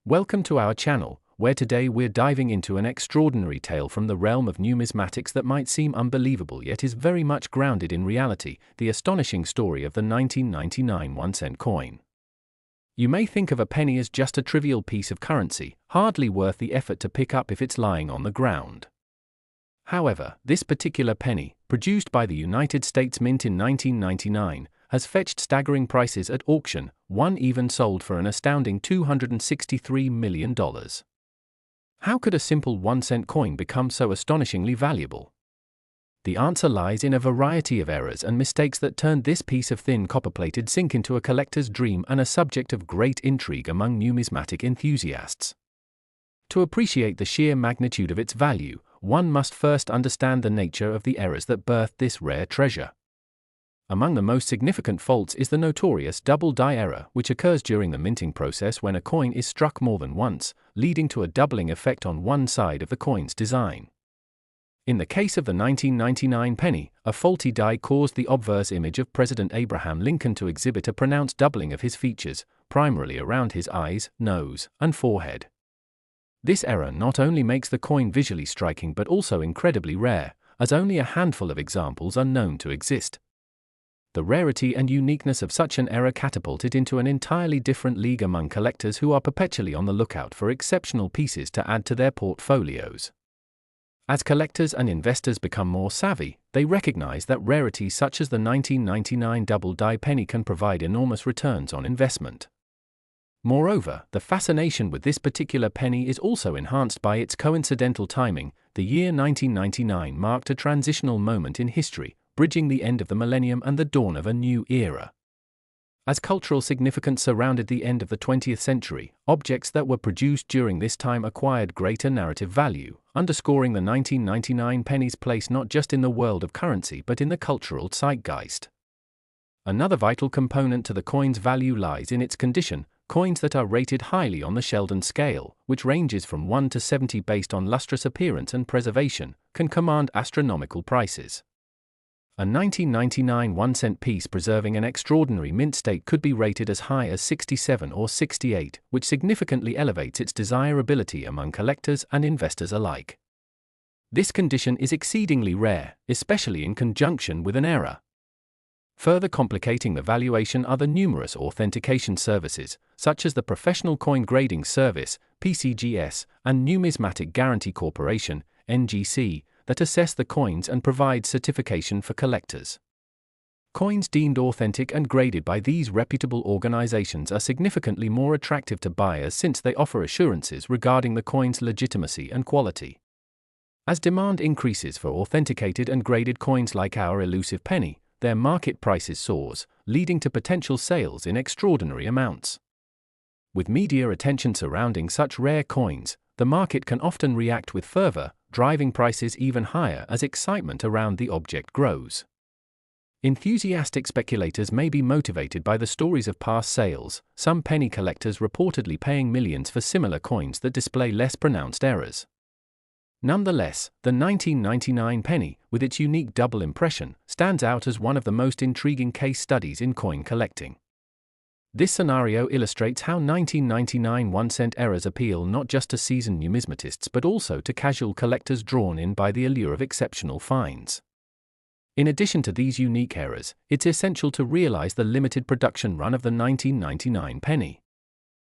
Welcome to our channel, where today we're diving into an extraordinary tale from the realm of numismatics that might seem unbelievable yet is very much grounded in reality, the astonishing story of the 1999 1-cent coin. You may think of a penny as just a trivial piece of currency, hardly worth the effort to pick up if it's lying on the ground. However, this particular penny, produced by the United States Mint in 1999, has fetched staggering prices at auction, one even sold for an astounding $263 million. How could a simple 1-cent coin become so astonishingly valuable? The answer lies in a variety of errors and mistakes that turned this piece of thin copper-plated zinc into a collector's dream and a subject of great intrigue among numismatic enthusiasts. To appreciate the sheer magnitude of its value, one must first understand the nature of the errors that birthed this rare treasure. Among the most significant faults is the notorious double die error, which occurs during the minting process when a coin is struck more than once, leading to a doubling effect on one side of the coin's design. In the case of the 1999 penny, a faulty die caused the obverse image of President Abraham Lincoln to exhibit a pronounced doubling of his features, primarily around his eyes, nose, and forehead. This error not only makes the coin visually striking but also incredibly rare, as only a handful of examples are known to exist. The rarity and uniqueness of such an error catapult it into an entirely different league among collectors who are perpetually on the lookout for exceptional pieces to add to their portfolios. As collectors and investors become more savvy, they recognize that rarities such as the 1999 double die penny can provide enormous returns on investment. Moreover, the fascination with this particular penny is also enhanced by its coincidental timing. The year 1999 marked a transitional moment in history, bridging the end of the millennium and the dawn of a new era. As cultural significance surrounded the end of the 20th century, objects that were produced during this time acquired greater narrative value, underscoring the 1999 penny's place not just in the world of currency but in the cultural zeitgeist. Another vital component to the coin's value lies in its condition. Coins that are rated highly on the Sheldon scale, which ranges from 1 to 70 based on lustrous appearance and preservation, can command astronomical prices. A 1999 1-cent piece preserving an extraordinary mint state could be rated as high as 67 or 68, which significantly elevates its desirability among collectors and investors alike. This condition is exceedingly rare, especially in conjunction with an error. Further complicating the valuation are the numerous authentication services, such as the Professional Coin Grading Service, PCGS, and Numismatic Guarantee Corporation, NGC, that assess the coins and provide certification for collectors. Coins deemed authentic and graded by these reputable organizations are significantly more attractive to buyers since they offer assurances regarding the coin's legitimacy and quality. As demand increases for authenticated and graded coins like our elusive penny, their market prices soars, leading to potential sales in extraordinary amounts. With media attention surrounding such rare coins, the market can often react with fervor, driving prices even higher as excitement around the object grows. Enthusiastic speculators may be motivated by the stories of past sales, some penny collectors reportedly paying millions for similar coins that display less pronounced errors. Nonetheless, the 1999 penny, with its unique double impression, stands out as one of the most intriguing case studies in coin collecting. This scenario illustrates how 1999 1-cent errors appeal not just to seasoned numismatists but also to casual collectors drawn in by the allure of exceptional finds. In addition to these unique errors, it's essential to realize the limited production run of the 1999 penny.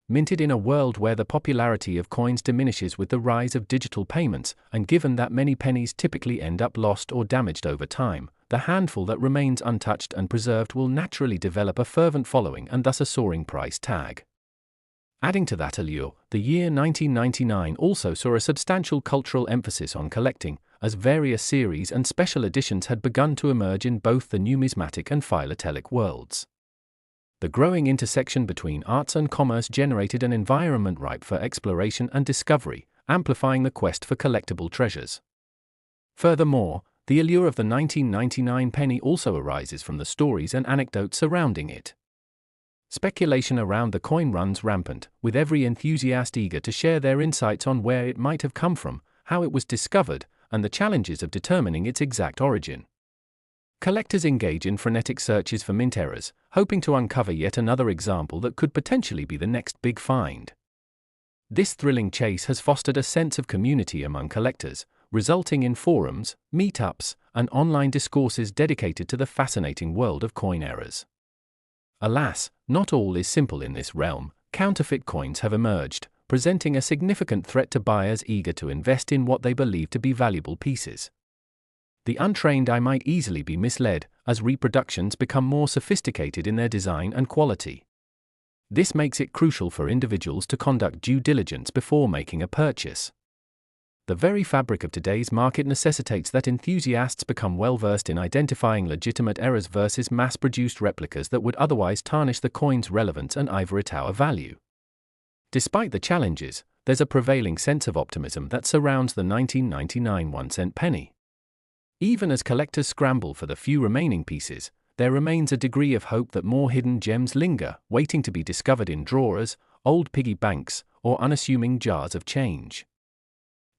Minted in a world where the popularity of coins diminishes with the rise of digital payments, and given that many pennies typically end up lost or damaged over time, the handful that remains untouched and preserved will naturally develop a fervent following and thus a soaring price tag. Adding to that allure, the year 1999 also saw a substantial cultural emphasis on collecting, as various series and special editions had begun to emerge in both the numismatic and philatelic worlds. The growing intersection between arts and commerce generated an environment ripe for exploration and discovery, amplifying the quest for collectible treasures. Furthermore, the allure of the 1999 penny also arises from the stories and anecdotes surrounding it. Speculation around the coin runs rampant, with every enthusiast eager to share their insights on where it might have come from, how it was discovered, and the challenges of determining its exact origin. Collectors engage in frenetic searches for mint errors, hoping to uncover yet another example that could potentially be the next big find. This thrilling chase has fostered a sense of community among collectors, resulting in forums, meetups, and online discourses dedicated to the fascinating world of coin errors. Alas, not all is simple in this realm. Counterfeit coins have emerged, presenting a significant threat to buyers eager to invest in what they believe to be valuable pieces. The untrained eye might easily be misled, as reproductions become more sophisticated in their design and quality. This makes it crucial for individuals to conduct due diligence before making a purchase. The very fabric of today's market necessitates that enthusiasts become well-versed in identifying legitimate errors versus mass-produced replicas that would otherwise tarnish the coin's relevance and ivory tower value. Despite the challenges, there's a prevailing sense of optimism that surrounds the 1999 1-cent penny. Even as collectors scramble for the few remaining pieces, there remains a degree of hope that more hidden gems linger, waiting to be discovered in drawers, old piggy banks, or unassuming jars of change.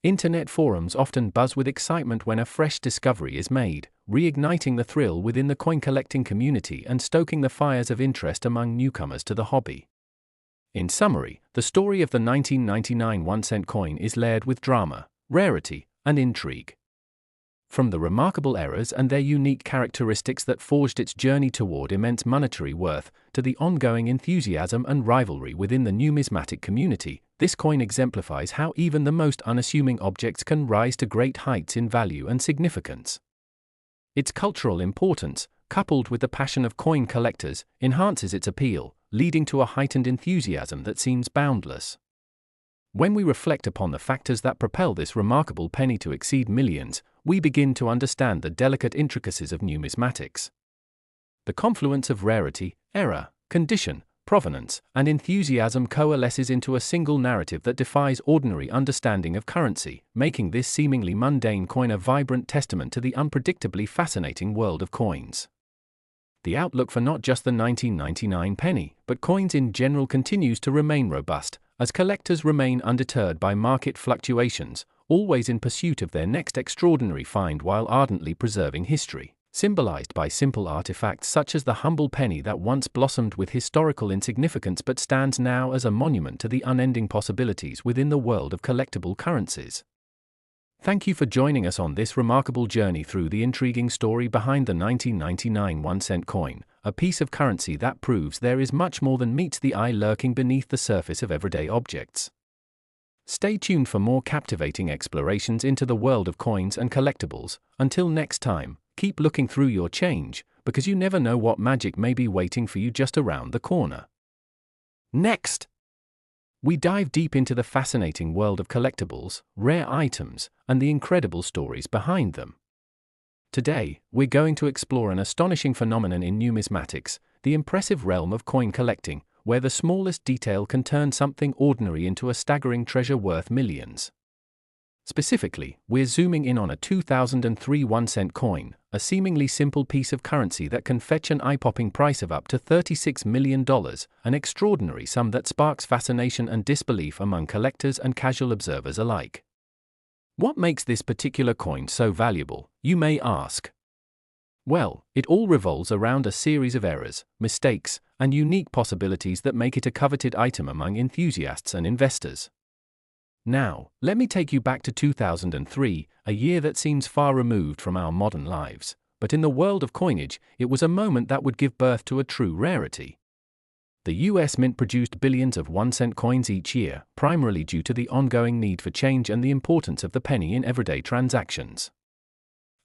Internet forums often buzz with excitement when a fresh discovery is made, reigniting the thrill within the coin-collecting community and stoking the fires of interest among newcomers to the hobby. In summary, the story of the 1999 1-cent coin is layered with drama, rarity, and intrigue. From the remarkable errors and their unique characteristics that forged its journey toward immense monetary worth, to the ongoing enthusiasm and rivalry within the numismatic community, this coin exemplifies how even the most unassuming objects can rise to great heights in value and significance. Its cultural importance, coupled with the passion of coin collectors, enhances its appeal, leading to a heightened enthusiasm that seems boundless. When we reflect upon the factors that propel this remarkable penny to exceed millions, we begin to understand the delicate intricacies of numismatics. The confluence of rarity, error, condition, provenance, and enthusiasm coalesces into a single narrative that defies ordinary understanding of currency, making this seemingly mundane coin a vibrant testament to the unpredictably fascinating world of coins. The outlook for not just the 1999 penny, but coins in general continues to remain robust, as collectors remain undeterred by market fluctuations, always in pursuit of their next extraordinary find while ardently preserving history, symbolized by simple artifacts such as the humble penny that once blossomed with historical insignificance but stands now as a monument to the unending possibilities within the world of collectible currencies. Thank you for joining us on this remarkable journey through the intriguing story behind the 1999 1-cent coin, a piece of currency that proves there is much more than meets the eye lurking beneath the surface of everyday objects. Stay tuned for more captivating explorations into the world of coins and collectibles. Until next time, keep looking through your change, because you never know what magic may be waiting for you just around the corner. Next, we dive deep into the fascinating world of collectibles, rare items, and the incredible stories behind them. Today, we're going to explore an astonishing phenomenon in numismatics, the impressive realm of coin collecting, where the smallest detail can turn something ordinary into a staggering treasure worth millions. Specifically, we're zooming in on a 2003 1-cent coin, a seemingly simple piece of currency that can fetch an eye-popping price of up to $36 million, an extraordinary sum that sparks fascination and disbelief among collectors and casual observers alike. What makes this particular coin so valuable, you may ask? Well, it all revolves around a series of errors, mistakes, and unique possibilities that make it a coveted item among enthusiasts and investors. Now, let me take you back to 2003, a year that seems far removed from our modern lives, but in the world of coinage, it was a moment that would give birth to a true rarity. The US Mint produced billions of 1-cent coins each year, primarily due to the ongoing need for change and the importance of the penny in everyday transactions.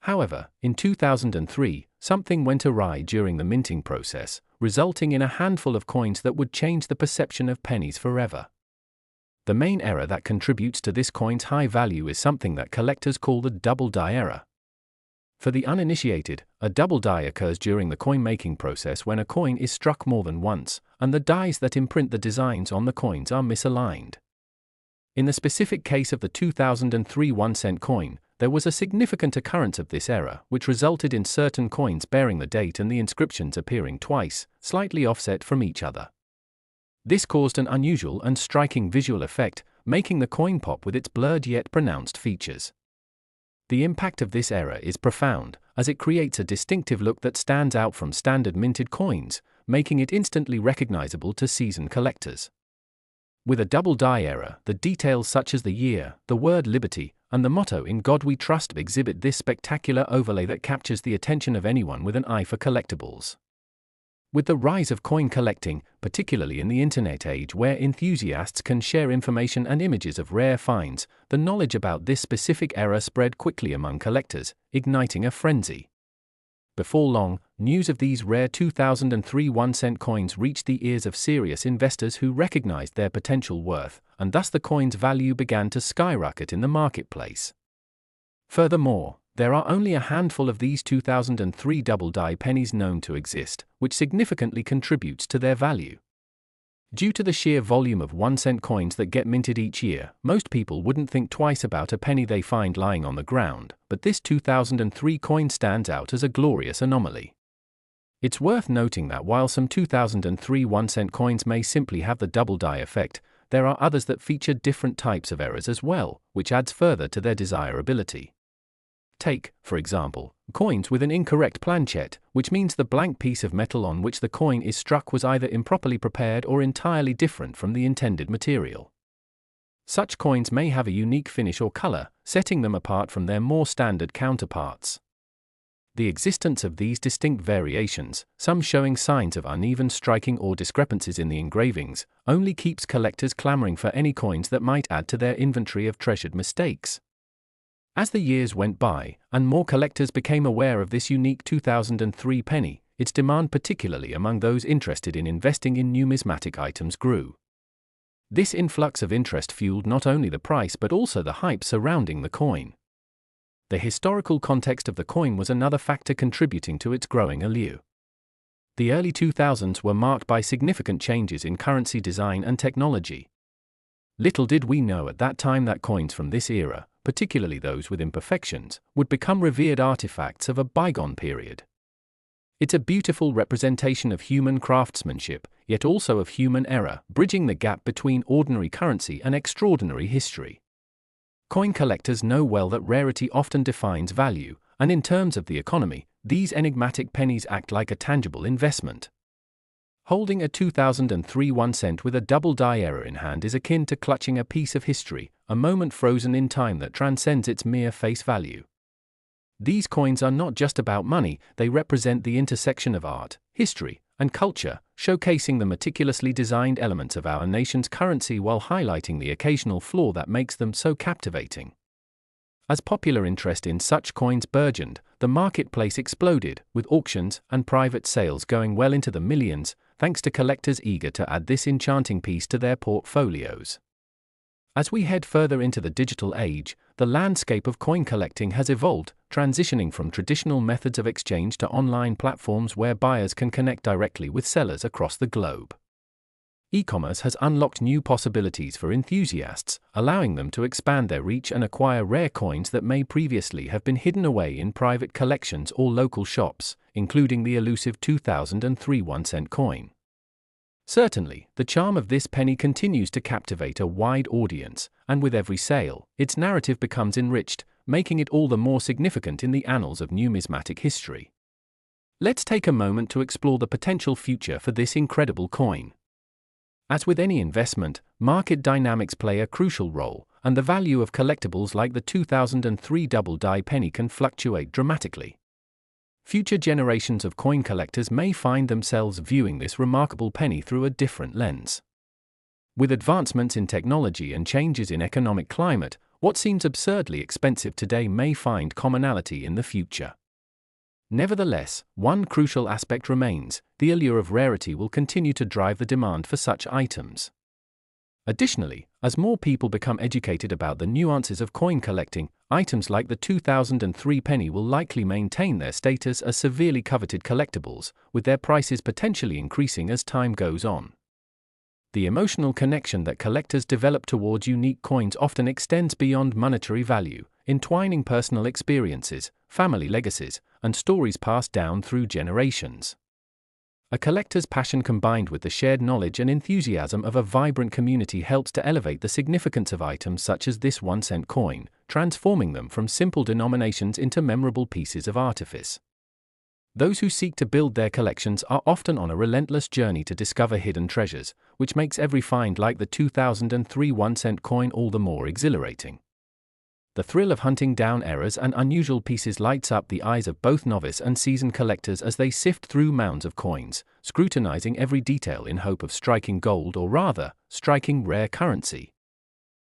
However, in 2003, something went awry during the minting process, resulting in a handful of coins that would change the perception of pennies forever. The main error that contributes to this coin's high value is something that collectors call the double die error. For the uninitiated, a double die occurs during the coin-making process when a coin is struck more than once, and the dies that imprint the designs on the coins are misaligned. In the specific case of the 2003 1-cent coin, there was a significant occurrence of this error, which resulted in certain coins bearing the date and the inscriptions appearing twice, slightly offset from each other. This caused an unusual and striking visual effect, making the coin pop with its blurred yet pronounced features. The impact of this error is profound, as it creates a distinctive look that stands out from standard minted coins, making it instantly recognizable to seasoned collectors. With a double die error, the details such as the year, the word liberty, and the motto "In God We Trust" exhibit this spectacular overlay that captures the attention of anyone with an eye for collectibles. With the rise of coin collecting, particularly in the internet age where enthusiasts can share information and images of rare finds, the knowledge about this specific error spread quickly among collectors, igniting a frenzy. Before long, news of these rare 2003 1-cent coins reached the ears of serious investors who recognized their potential worth, and thus the coin's value began to skyrocket in the marketplace. Furthermore, there are only a handful of these 2003 double-die pennies known to exist, which significantly contributes to their value. Due to the sheer volume of 1-cent coins that get minted each year, most people wouldn't think twice about a penny they find lying on the ground, but this 2003 coin stands out as a glorious anomaly. It's worth noting that while some 2003 1-cent coins may simply have the double-die effect, there are others that feature different types of errors as well, which adds further to their desirability. Take, for example, coins with an incorrect planchet, which means the blank piece of metal on which the coin is struck was either improperly prepared or entirely different from the intended material. Such coins may have a unique finish or color, setting them apart from their more standard counterparts. The existence of these distinct variations, some showing signs of uneven striking or discrepancies in the engravings, only keeps collectors clamoring for any coins that might add to their inventory of treasured mistakes. As the years went by, and more collectors became aware of this unique 2003 penny, its demand, particularly among those interested in investing in numismatic items, grew. This influx of interest fueled not only the price but also the hype surrounding the coin. The historical context of the coin was another factor contributing to its growing allure. The early 2000s were marked by significant changes in currency design and technology. Little did we know at that time that coins from this era, particularly those with imperfections, would become revered artifacts of a bygone period. It's a beautiful representation of human craftsmanship, yet also of human error, bridging the gap between ordinary currency and extraordinary history. Coin collectors know well that rarity often defines value, and in terms of the economy, these enigmatic pennies act like a tangible investment. Holding a 2003 1-cent with a double-die error in hand is akin to clutching a piece of history, a moment frozen in time that transcends its mere face value. These coins are not just about money, they represent the intersection of art, history, and culture, showcasing the meticulously designed elements of our nation's currency while highlighting the occasional flaw that makes them so captivating. As popular interest in such coins burgeoned, the marketplace exploded, with auctions and private sales going well into the millions, thanks to collectors eager to add this enchanting piece to their portfolios. As we head further into the digital age, the landscape of coin collecting has evolved, transitioning from traditional methods of exchange to online platforms where buyers can connect directly with sellers across the globe. E-commerce has unlocked new possibilities for enthusiasts, allowing them to expand their reach and acquire rare coins that may previously have been hidden away in private collections or local shops, including the elusive 2003 1-cent coin. Certainly, the charm of this penny continues to captivate a wide audience, and with every sale, its narrative becomes enriched, making it all the more significant in the annals of numismatic history. Let's take a moment to explore the potential future for this incredible coin. As with any investment, market dynamics play a crucial role, and the value of collectibles like the 2003 double-die penny can fluctuate dramatically. Future generations of coin collectors may find themselves viewing this remarkable penny through a different lens. With advancements in technology and changes in economic climate, what seems absurdly expensive today may find commonality in the future. Nevertheless, one crucial aspect remains: the allure of rarity will continue to drive the demand for such items. Additionally, as more people become educated about the nuances of coin collecting, items like the 2003 penny will likely maintain their status as severely coveted collectibles, with their prices potentially increasing as time goes on. The emotional connection that collectors develop towards unique coins often extends beyond monetary value, entwining personal experiences, family legacies, and stories passed down through generations. A collector's passion combined with the shared knowledge and enthusiasm of a vibrant community helps to elevate the significance of items such as this 1-cent coin, transforming them from simple denominations into memorable pieces of artifice. Those who seek to build their collections are often on a relentless journey to discover hidden treasures, which makes every find like the 2003 1-cent coin all the more exhilarating. The thrill of hunting down errors and unusual pieces lights up the eyes of both novice and seasoned collectors as they sift through mounds of coins, scrutinizing every detail in hope of striking gold, or rather, striking rare currency.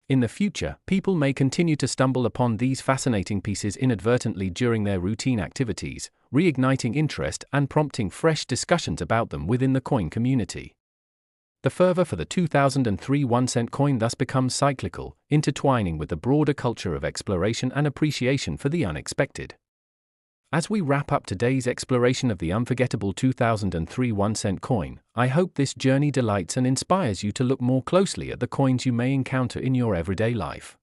In the future, people may continue to stumble upon these fascinating pieces inadvertently during their routine activities, reigniting interest and prompting fresh discussions about them within the coin community. The fervor for the 2003 1-cent coin thus becomes cyclical, intertwining with the broader culture of exploration and appreciation for the unexpected. As we wrap up today's exploration of the unforgettable 2003 1-cent coin, I hope this journey delights and inspires you to look more closely at the coins you may encounter in your everyday life.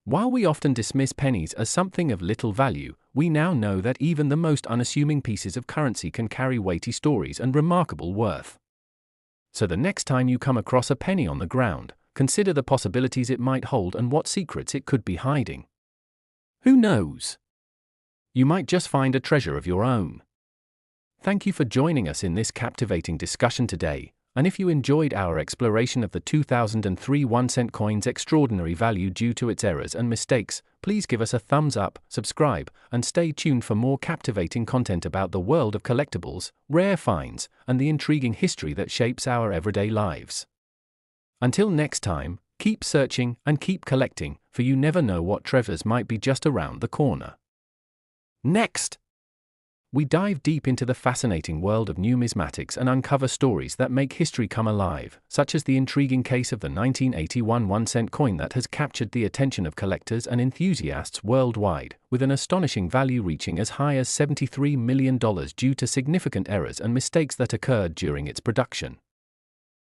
While we often dismiss pennies as something of little value, we now know that even the most unassuming pieces of currency can carry weighty stories and remarkable worth. So the next time you come across a penny on the ground, consider the possibilities it might hold and what secrets it could be hiding. Who knows? You might just find a treasure of your own. Thank you for joining us in this captivating discussion today, and if you enjoyed our exploration of the 2003 1-cent coin's extraordinary value due to its errors and mistakes, please give us a thumbs up, subscribe, and stay tuned for more captivating content about the world of collectibles, rare finds, and the intriguing history that shapes our everyday lives. Until next time, keep searching and keep collecting, for you never know what treasures might be just around the corner. Next, we dive deep into the fascinating world of numismatics and uncover stories that make history come alive, such as the intriguing case of the 1981 1-cent coin that has captured the attention of collectors and enthusiasts worldwide, with an astonishing value reaching as high as $73 million due to significant errors and mistakes that occurred during its production.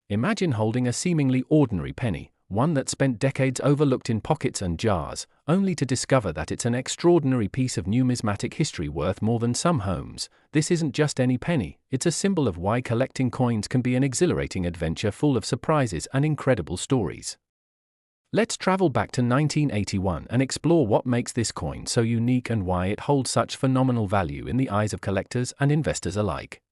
Imagine holding a seemingly ordinary penny, one that spent decades overlooked in pockets and jars, only to discover that it's an extraordinary piece of numismatic history worth more than some homes. This isn't just any penny, it's a symbol of why collecting coins can be an exhilarating adventure full of surprises and incredible stories. Let's travel back to 1981 and explore what makes this coin so unique and why it holds such phenomenal value in the eyes of collectors and investors alike.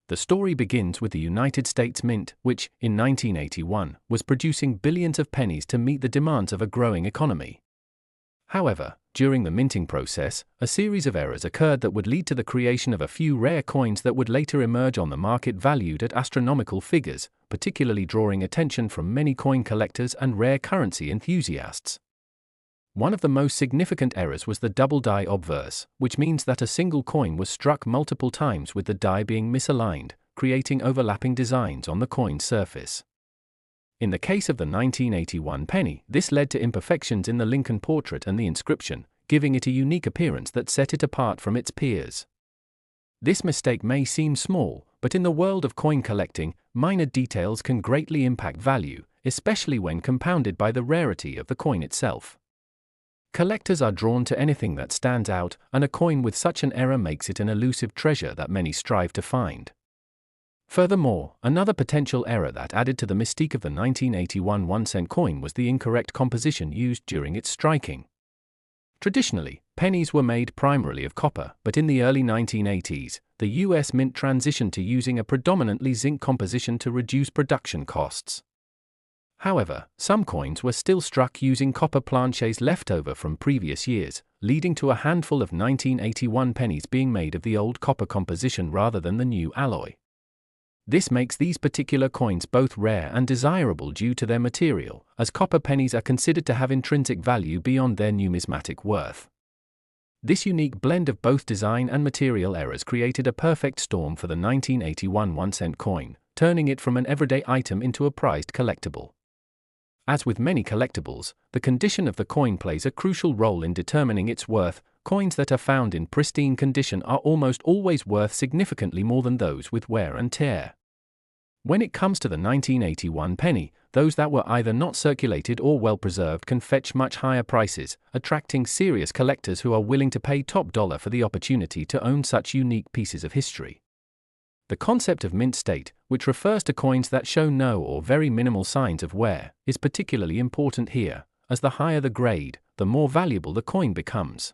The story begins with the United States Mint, which, in 1981, was producing billions of pennies to meet the demands of a growing economy. However, during the minting process, a series of errors occurred that would lead to the creation of a few rare coins that would later emerge on the market valued at astronomical figures, particularly drawing attention from many coin collectors and rare currency enthusiasts. One of the most significant errors was the double die obverse, which means that a single coin was struck multiple times with the die being misaligned, creating overlapping designs on the coin's surface. In the case of the 1981 penny, this led to imperfections in the Lincoln portrait and the inscription, giving it a unique appearance that set it apart from its peers. This mistake may seem small, but in the world of coin collecting, minor details can greatly impact value, especially when compounded by the rarity of the coin itself. Collectors are drawn to anything that stands out, and a coin with such an error makes it an elusive treasure that many strive to find. Furthermore, another potential error that added to the mystique of the 1981 1-cent coin was the incorrect composition used during its striking. Traditionally, pennies were made primarily of copper, but in the early 1980s, the U.S. Mint transitioned to using a predominantly zinc composition to reduce production costs. However, some coins were still struck using copper planchets left over from previous years, leading to a handful of 1981 pennies being made of the old copper composition rather than the new alloy. This makes these particular coins both rare and desirable due to their material, as copper pennies are considered to have intrinsic value beyond their numismatic worth. This unique blend of both design and material errors created a perfect storm for the 1981 1-cent coin, turning it from an everyday item into a prized collectible. As with many collectibles, the condition of the coin plays a crucial role in determining its worth. Coins that are found in pristine condition are almost always worth significantly more than those with wear and tear. When it comes to the 1981 penny, those that were either not circulated or well preserved can fetch much higher prices, attracting serious collectors who are willing to pay top dollar for the opportunity to own such unique pieces of history. The concept of mint state, which refers to coins that show no or very minimal signs of wear, is particularly important here, as the higher the grade, the more valuable the coin becomes.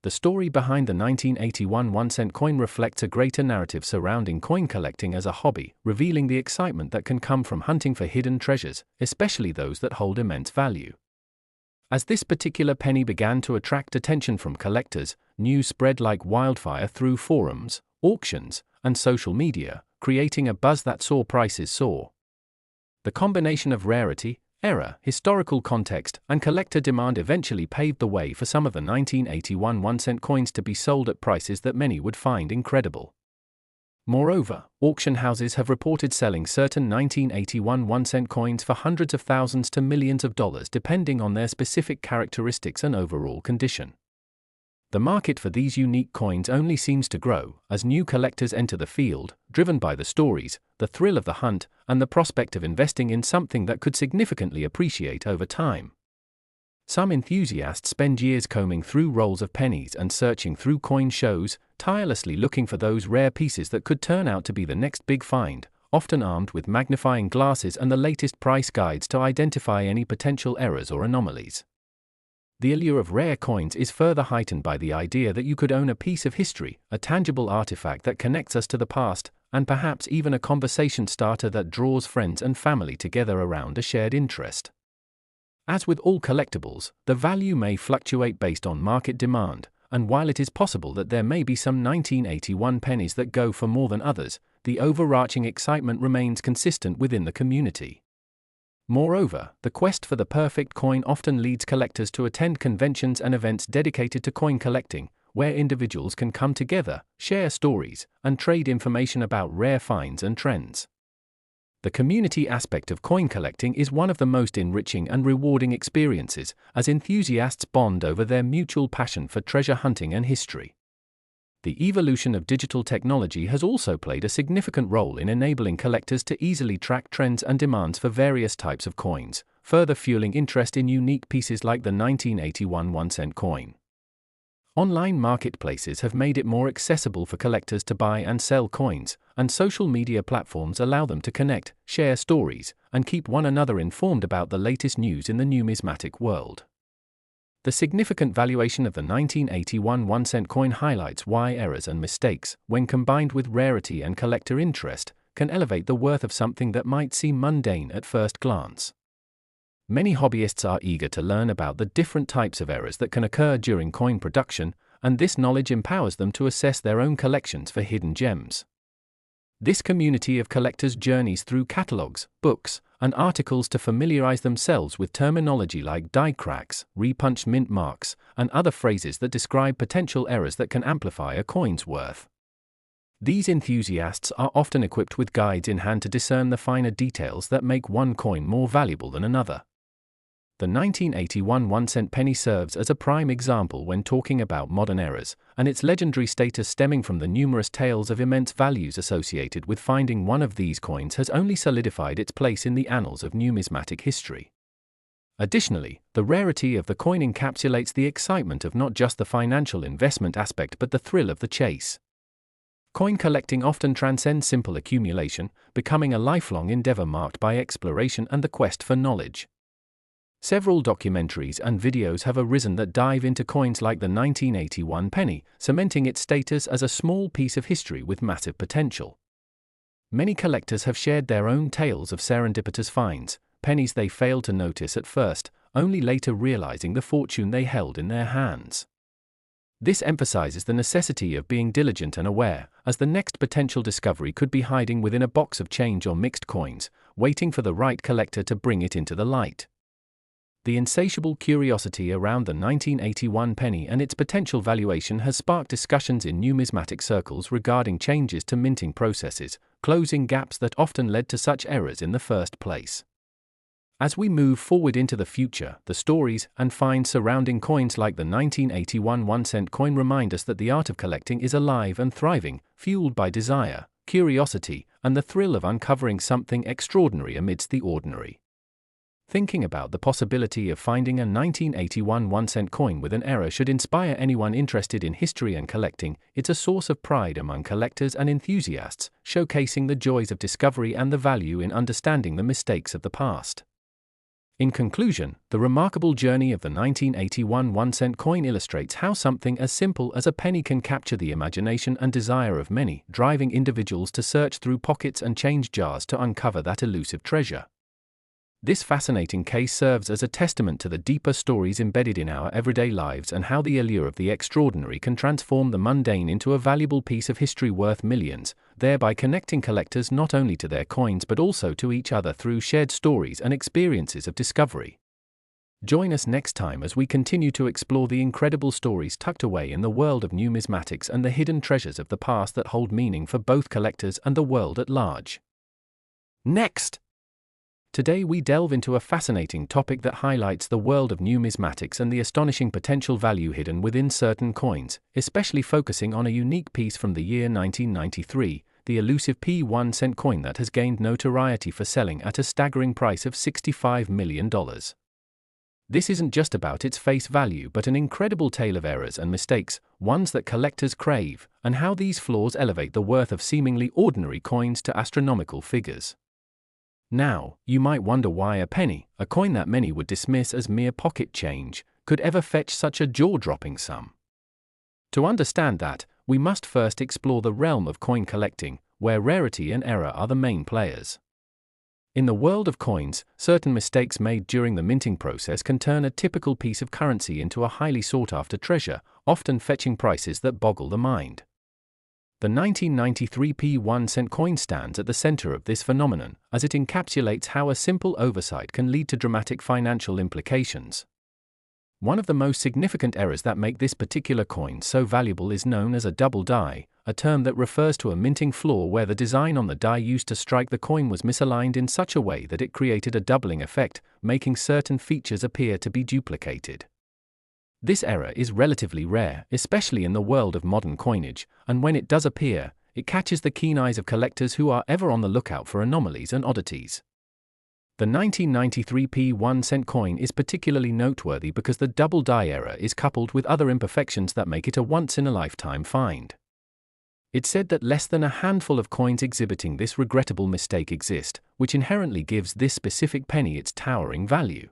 The story behind the 1981 1-cent coin reflects a greater narrative surrounding coin collecting as a hobby, revealing the excitement that can come from hunting for hidden treasures, especially those that hold immense value. As this particular penny began to attract attention from collectors, news spread like wildfire through forums, auctions, and social media, creating a buzz that saw prices soar. The combination of rarity, era, historical context, and collector demand eventually paved the way for some of the 1981 1-cent coins to be sold at prices that many would find incredible. Moreover, auction houses have reported selling certain 1981 1-cent coins for hundreds of thousands to millions of dollars depending on their specific characteristics and overall condition. The market for these unique coins only seems to grow as new collectors enter the field, driven by the stories, the thrill of the hunt, and the prospect of investing in something that could significantly appreciate over time. Some enthusiasts spend years combing through rolls of pennies and searching through coin shows, tirelessly looking for those rare pieces that could turn out to be the next big find, often armed with magnifying glasses and the latest price guides to identify any potential errors or anomalies. The allure of rare coins is further heightened by the idea that you could own a piece of history, a tangible artifact that connects us to the past, and perhaps even a conversation starter that draws friends and family together around a shared interest. As with all collectibles, the value may fluctuate based on market demand, and while it is possible that there may be some 1981 pennies that go for more than others, the overarching excitement remains consistent within the community. Moreover, the quest for the perfect coin often leads collectors to attend conventions and events dedicated to coin collecting, where individuals can come together, share stories, and trade information about rare finds and trends. The community aspect of coin collecting is one of the most enriching and rewarding experiences, as enthusiasts bond over their mutual passion for treasure hunting and history. The evolution of digital technology has also played a significant role in enabling collectors to easily track trends and demands for various types of coins, further fueling interest in unique pieces like the 1981 1-cent coin. Online marketplaces have made it more accessible for collectors to buy and sell coins, and social media platforms allow them to connect, share stories, and keep one another informed about the latest news in the numismatic world. The significant valuation of the 1981 1-cent coin highlights why errors and mistakes, when combined with rarity and collector interest, can elevate the worth of something that might seem mundane at first glance. Many hobbyists are eager to learn about the different types of errors that can occur during coin production, and this knowledge empowers them to assess their own collections for hidden gems. This community of collectors journeys through catalogs, books, and articles to familiarize themselves with terminology like die cracks, repunched mint marks, and other phrases that describe potential errors that can amplify a coin's worth. These enthusiasts are often equipped with guides in hand to discern the finer details that make one coin more valuable than another. The 1981 1-cent penny serves as a prime example when talking about modern errors, and its legendary status stemming from the numerous tales of immense values associated with finding one of these coins has only solidified its place in the annals of numismatic history. Additionally, the rarity of the coin encapsulates the excitement of not just the financial investment aspect but the thrill of the chase. Coin collecting often transcends simple accumulation, becoming a lifelong endeavor marked by exploration and the quest for knowledge. Several documentaries and videos have arisen that dive into coins like the 1981 penny, cementing its status as a small piece of history with massive potential. Many collectors have shared their own tales of serendipitous finds, pennies they failed to notice at first, only later realizing the fortune they held in their hands. This emphasizes the necessity of being diligent and aware, as the next potential discovery could be hiding within a box of change or mixed coins, waiting for the right collector to bring it into the light. The insatiable curiosity around the 1981 penny and its potential valuation has sparked discussions in numismatic circles regarding changes to minting processes, closing gaps that often led to such errors in the first place. As we move forward into the future, the stories and finds surrounding coins like the 1981 1-cent coin remind us that the art of collecting is alive and thriving, fueled by desire, curiosity, and the thrill of uncovering something extraordinary amidst the ordinary. Thinking about the possibility of finding a 1981 1-cent coin with an error should inspire anyone interested in history and collecting. It's a source of pride among collectors and enthusiasts, showcasing the joys of discovery and the value in understanding the mistakes of the past. In conclusion, the remarkable journey of the 1981 1-cent coin illustrates how something as simple as a penny can capture the imagination and desire of many, driving individuals to search through pockets and change jars to uncover that elusive treasure. This fascinating case serves as a testament to the deeper stories embedded in our everyday lives and how the allure of the extraordinary can transform the mundane into a valuable piece of history worth millions, thereby connecting collectors not only to their coins but also to each other through shared stories and experiences of discovery. Join us next time as we continue to explore the incredible stories tucked away in the world of numismatics and the hidden treasures of the past that hold meaning for both collectors and the world at large. Next! Today we delve into a fascinating topic that highlights the world of numismatics and the astonishing potential value hidden within certain coins, especially focusing on a unique piece from the year 1993, the elusive P1-cent coin that has gained notoriety for selling at a staggering price of $65 million. This isn't just about its face value but an incredible tale of errors and mistakes, ones that collectors crave, and how these flaws elevate the worth of seemingly ordinary coins to astronomical figures. Now, you might wonder why a penny, a coin that many would dismiss as mere pocket change, could ever fetch such a jaw-dropping sum. To understand that, we must first explore the realm of coin collecting, where rarity and error are the main players. In the world of coins, certain mistakes made during the minting process can turn a typical piece of currency into a highly sought-after treasure, often fetching prices that boggle the mind. The 1993 P1-cent coin stands at the center of this phenomenon, as it encapsulates how a simple oversight can lead to dramatic financial implications. One of the most significant errors that make this particular coin so valuable is known as a double die, a term that refers to a minting flaw where the design on the die used to strike the coin was misaligned in such a way that it created a doubling effect, making certain features appear to be duplicated. This error is relatively rare, especially in the world of modern coinage, and when it does appear, it catches the keen eyes of collectors who are ever on the lookout for anomalies and oddities. The 1993 P1-cent coin is particularly noteworthy because the double die error is coupled with other imperfections that make it a once-in-a-lifetime find. It's said that less than a handful of coins exhibiting this regrettable mistake exist, which inherently gives this specific penny its towering value.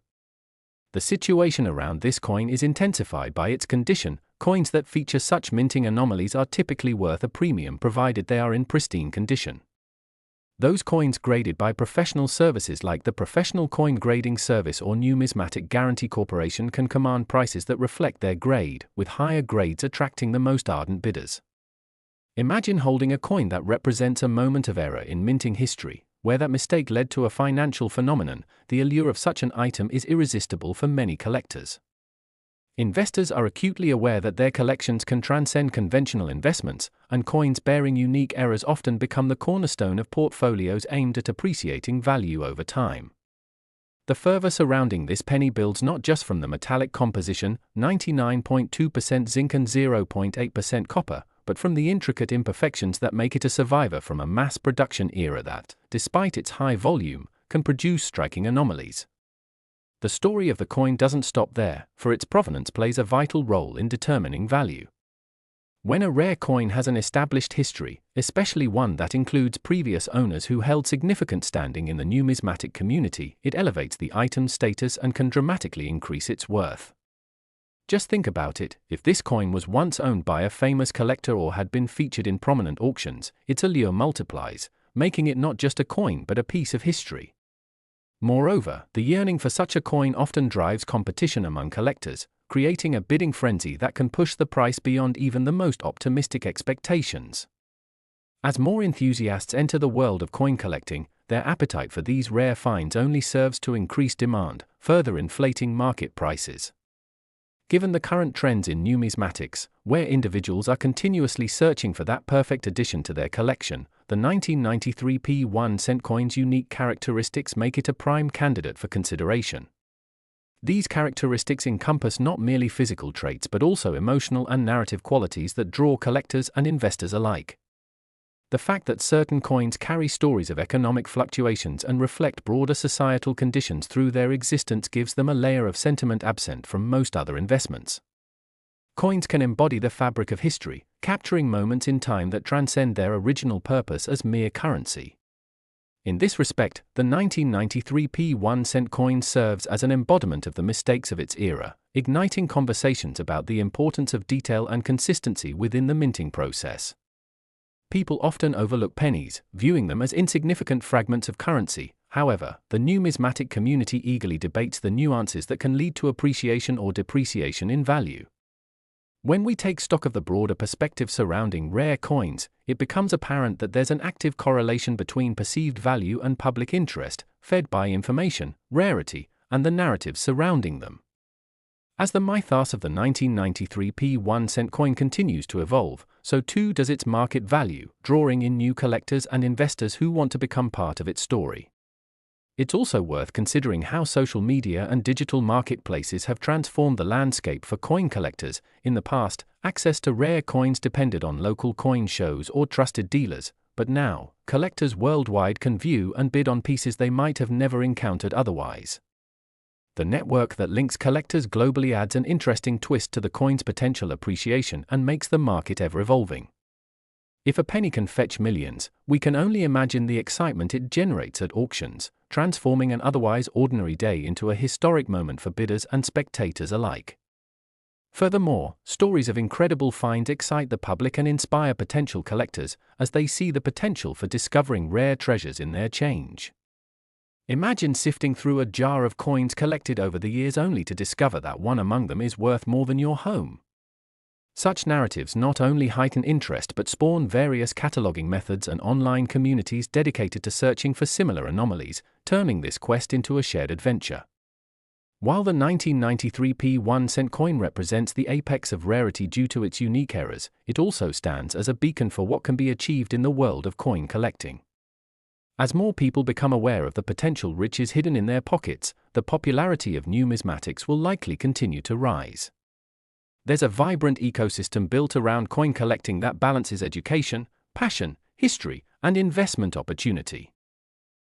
The situation around this coin is intensified by its condition. Coins that feature such minting anomalies are typically worth a premium provided they are in pristine condition. Those coins graded by professional services like the Professional Coin Grading Service or Numismatic Guarantee Corporation can command prices that reflect their grade, with higher grades attracting the most ardent bidders. Imagine holding a coin that represents a moment of error in minting history, where that mistake led to a financial phenomenon. The allure of such an item is irresistible for many collectors. Investors are acutely aware that their collections can transcend conventional investments, and coins bearing unique errors often become the cornerstone of portfolios aimed at appreciating value over time. The fervor surrounding this penny builds not just from the metallic composition, 99.2% zinc and 0.8% copper, but from the intricate imperfections that make it a survivor from a mass production era that, despite its high volume, can produce striking anomalies. The story of the coin doesn't stop there, for its provenance plays a vital role in determining value. When a rare coin has an established history, especially one that includes previous owners who held significant standing in the numismatic community, it elevates the item's status and can dramatically increase its worth. Just think about it, if this coin was once owned by a famous collector or had been featured in prominent auctions, its allure multiplies, making it not just a coin but a piece of history. Moreover, the yearning for such a coin often drives competition among collectors, creating a bidding frenzy that can push the price beyond even the most optimistic expectations. As more enthusiasts enter the world of coin collecting, their appetite for these rare finds only serves to increase demand, further inflating market prices. Given the current trends in numismatics, where individuals are continuously searching for that perfect addition to their collection, the 1993 P1-cent coin's unique characteristics make it a prime candidate for consideration. These characteristics encompass not merely physical traits but also emotional and narrative qualities that draw collectors and investors alike. The fact that certain coins carry stories of economic fluctuations and reflect broader societal conditions through their existence gives them a layer of sentiment absent from most other investments. Coins can embody the fabric of history, capturing moments in time that transcend their original purpose as mere currency. In this respect, the 1993 P1 coin serves as an embodiment of the mistakes of its era, igniting conversations about the importance of detail and consistency within the minting process. People often overlook pennies, viewing them as insignificant fragments of currency. However, the numismatic community eagerly debates the nuances that can lead to appreciation or depreciation in value. When we take stock of the broader perspective surrounding rare coins, it becomes apparent that there's an active correlation between perceived value and public interest, fed by information, rarity, and the narratives surrounding them. As the mythos of the 1993 P1 coin continues to evolve, so too does its market value, drawing in new collectors and investors who want to become part of its story. It's also worth considering how social media and digital marketplaces have transformed the landscape for coin collectors. In the past, access to rare coins depended on local coin shows or trusted dealers, but now, collectors worldwide can view and bid on pieces they might have never encountered otherwise. The network that links collectors globally adds an interesting twist to the coin's potential appreciation and makes the market ever-evolving. If a penny can fetch millions, we can only imagine the excitement it generates at auctions, transforming an otherwise ordinary day into a historic moment for bidders and spectators alike. Furthermore, stories of incredible finds excite the public and inspire potential collectors, as they see the potential for discovering rare treasures in their change. Imagine sifting through a jar of coins collected over the years only to discover that one among them is worth more than your home. Such narratives not only heighten interest but spawn various cataloging methods and online communities dedicated to searching for similar anomalies, turning this quest into a shared adventure. While the 1993 P1 coin represents the apex of rarity due to its unique errors, it also stands as a beacon for what can be achieved in the world of coin collecting. As more people become aware of the potential riches hidden in their pockets, the popularity of numismatics will likely continue to rise. There's a vibrant ecosystem built around coin collecting that balances education, passion, history, and investment opportunity.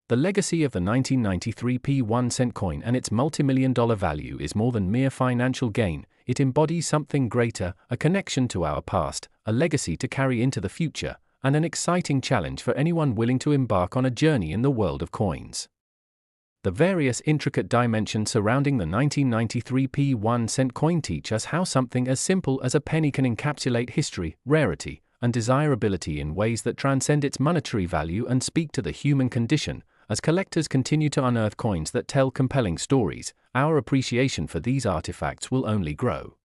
The legacy of the 1993 P1 coin and its multi-million-dollar value is more than mere financial gain. It embodies something greater, a connection to our past, a legacy to carry into the future, and an exciting challenge for anyone willing to embark on a journey in the world of coins. The various intricate dimensions surrounding the 1993 P1 coin teach us how something as simple as a penny can encapsulate history, rarity, and desirability in ways that transcend its monetary value and speak to the human condition. As collectors continue to unearth coins that tell compelling stories, our appreciation for these artifacts will only grow.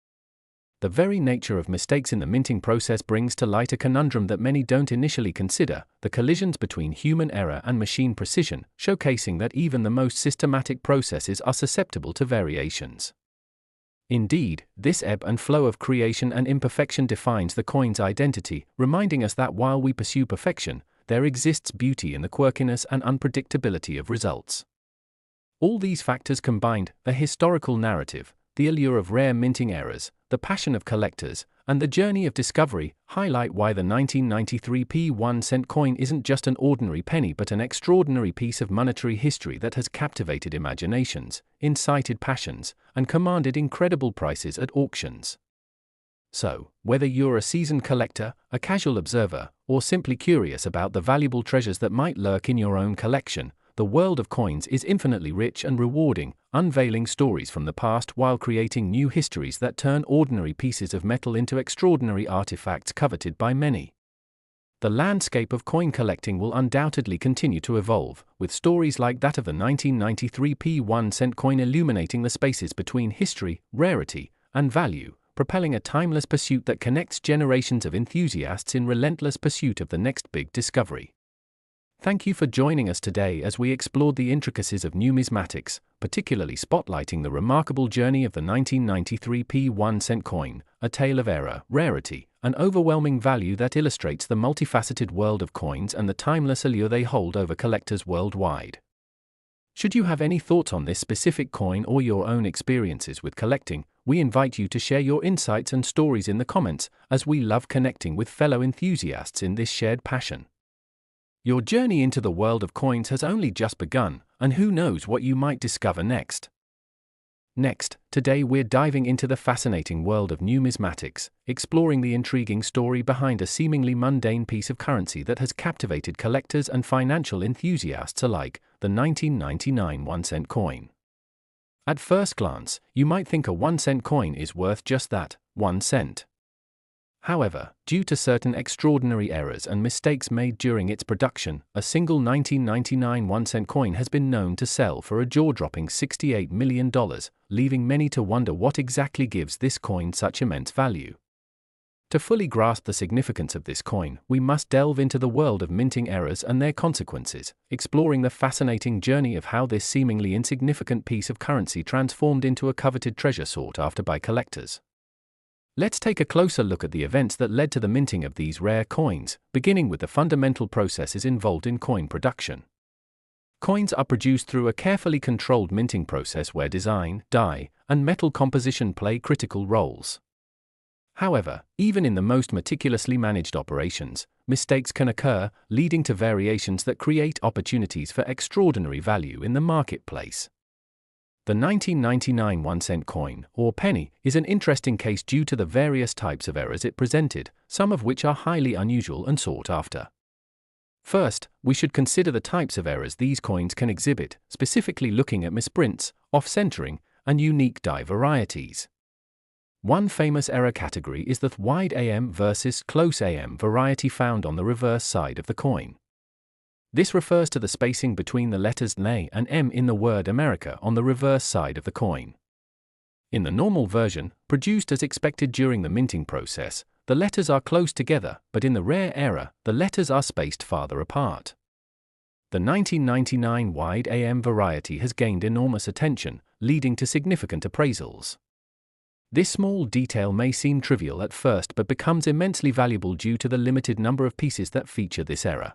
The very nature of mistakes in the minting process brings to light a conundrum that many don't initially consider: the collisions between human error and machine precision, showcasing that even the most systematic processes are susceptible to variations. Indeed, this ebb and flow of creation and imperfection defines the coin's identity, reminding us that while we pursue perfection, there exists beauty in the quirkiness and unpredictability of results. All these factors combined, the historical narrative, the allure of rare minting errors, the passion of collectors, and the journey of discovery, highlight why the 1993 P1 coin isn't just an ordinary penny but an extraordinary piece of monetary history that has captivated imaginations, incited passions, and commanded incredible prices at auctions. So, whether you're a seasoned collector, a casual observer, or simply curious about the valuable treasures that might lurk in your own collection, the world of coins is infinitely rich and rewarding, unveiling stories from the past while creating new histories that turn ordinary pieces of metal into extraordinary artifacts coveted by many. The landscape of coin collecting will undoubtedly continue to evolve, with stories like that of the 1993 P1 coin illuminating the spaces between history, rarity, and value, propelling a timeless pursuit that connects generations of enthusiasts in relentless pursuit of the next big discovery. Thank you for joining us today as we explored the intricacies of numismatics, particularly spotlighting the remarkable journey of the 1993 P1 coin, a tale of error, rarity, and overwhelming value that illustrates the multifaceted world of coins and the timeless allure they hold over collectors worldwide. Should you have any thoughts on this specific coin or your own experiences with collecting, we invite you to share your insights and stories in the comments, as we love connecting with fellow enthusiasts in this shared passion. Your journey into the world of coins has only just begun, and who knows what you might discover next. Next, today we're diving into the fascinating world of numismatics, exploring the intriguing story behind a seemingly mundane piece of currency that has captivated collectors and financial enthusiasts alike, the 1999 1-cent coin. At first glance, you might think a 1-cent coin is worth just that, 1 cent. However, due to certain extraordinary errors and mistakes made during its production, a single 1999 1-cent coin has been known to sell for a jaw-dropping $68 million, leaving many to wonder what exactly gives this coin such immense value. To fully grasp the significance of this coin, we must delve into the world of minting errors and their consequences, exploring the fascinating journey of how this seemingly insignificant piece of currency transformed into a coveted treasure sought after by collectors. Let's take a closer look at the events that led to the minting of these rare coins, beginning with the fundamental processes involved in coin production. Coins are produced through a carefully controlled minting process where design, die, and metal composition play critical roles. However, even in the most meticulously managed operations, mistakes can occur, leading to variations that create opportunities for extraordinary value in the marketplace. The 1999 1-cent coin, or penny, is an interesting case due to the various types of errors it presented, some of which are highly unusual and sought after. First, we should consider the types of errors these coins can exhibit, specifically looking at misprints, off-centering, and unique die varieties. One famous error category is the wide AM versus close AM variety found on the reverse side of the coin. This refers to the spacing between the letters N and M in the word America on the reverse side of the coin. In the normal version, produced as expected during the minting process, the letters are close together, but in the rare error, the letters are spaced farther apart. The 1999 wide AM variety has gained enormous attention, leading to significant appraisals. This small detail may seem trivial at first but becomes immensely valuable due to the limited number of pieces that feature this error.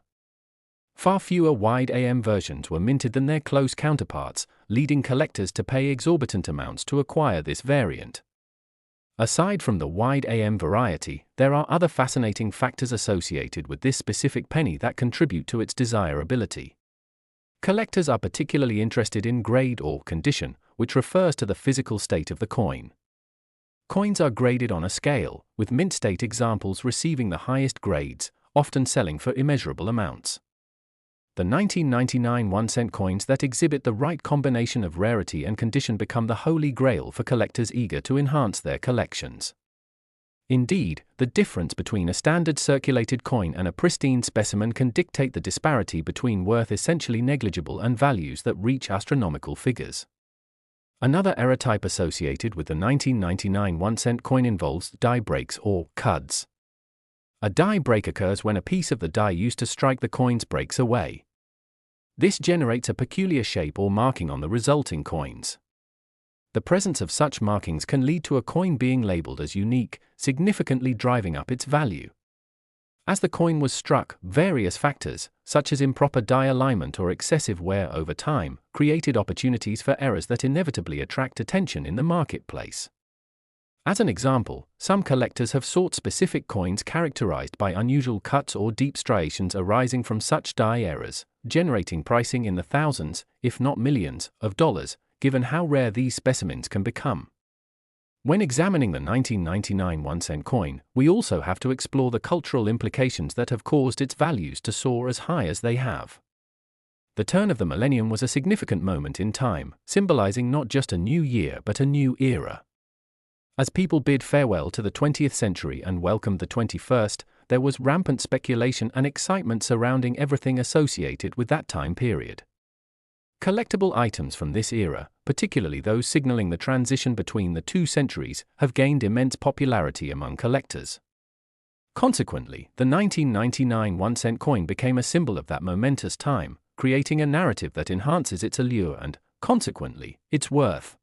Far fewer wide AM versions were minted than their close counterparts, leading collectors to pay exorbitant amounts to acquire this variant. Aside from the wide AM variety, there are other fascinating factors associated with this specific penny that contribute to its desirability. Collectors are particularly interested in grade or condition, which refers to the physical state of the coin. Coins are graded on a scale, with mint state examples receiving the highest grades, often selling for immeasurable amounts. The 1999 1-cent coins that exhibit the right combination of rarity and condition become the holy grail for collectors eager to enhance their collections. Indeed, the difference between a standard circulated coin and a pristine specimen can dictate the disparity between worth essentially negligible and values that reach astronomical figures. Another error type associated with the 1999 1-cent coin involves die breaks or cuds. A die break occurs when a piece of the die used to strike the coins breaks away. This generates a peculiar shape or marking on the resulting coins. The presence of such markings can lead to a coin being labeled as unique, significantly driving up its value. As the coin was struck, various factors, such as improper die alignment or excessive wear over time, created opportunities for errors that inevitably attract attention in the marketplace. As an example, some collectors have sought specific coins characterized by unusual cuts or deep striations arising from such die errors, generating pricing in the thousands, if not millions, of dollars, given how rare these specimens can become. When examining the 1999 1-cent coin, we also have to explore the cultural implications that have caused its values to soar as high as they have. The turn of the millennium was a significant moment in time, symbolizing not just a new year but a new era. As people bid farewell to the 20th century and welcomed the 21st, there was rampant speculation and excitement surrounding everything associated with that time period. Collectible items from this era, particularly those signaling the transition between the two centuries, have gained immense popularity among collectors. Consequently, the 1999 1-cent coin became a symbol of that momentous time, creating a narrative that enhances its allure and, consequently, its worth.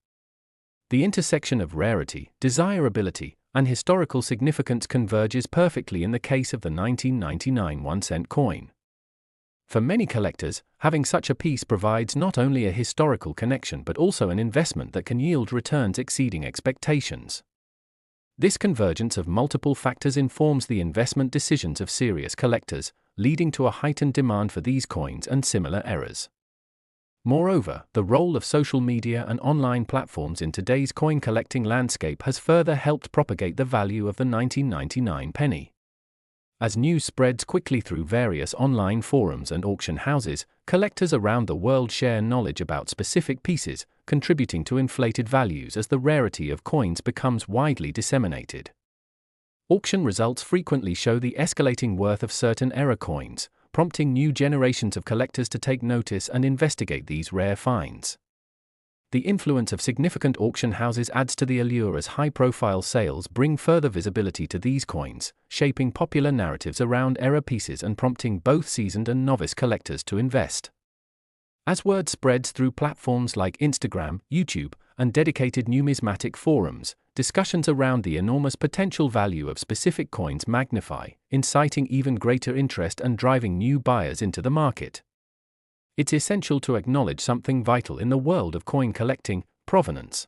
The intersection of rarity, desirability, and historical significance converges perfectly in the case of the 1999 1-cent coin. For many collectors, having such a piece provides not only a historical connection but also an investment that can yield returns exceeding expectations. This convergence of multiple factors informs the investment decisions of serious collectors, leading to a heightened demand for these coins and similar errors. Moreover, the role of social media and online platforms in today's coin collecting landscape has further helped propagate the value of the 1999 penny. As news spreads quickly through various online forums and auction houses, collectors around the world share knowledge about specific pieces, contributing to inflated values as the rarity of coins becomes widely disseminated. Auction results frequently show the escalating worth of certain era coins, prompting new generations of collectors to take notice and investigate these rare finds. The influence of significant auction houses adds to the allure as high-profile sales bring further visibility to these coins, shaping popular narratives around era pieces and prompting both seasoned and novice collectors to invest. As word spreads through platforms like Instagram, YouTube, and dedicated numismatic forums, discussions around the enormous potential value of specific coins magnify, inciting even greater interest and driving new buyers into the market. It's essential to acknowledge something vital in the world of coin collecting: provenance.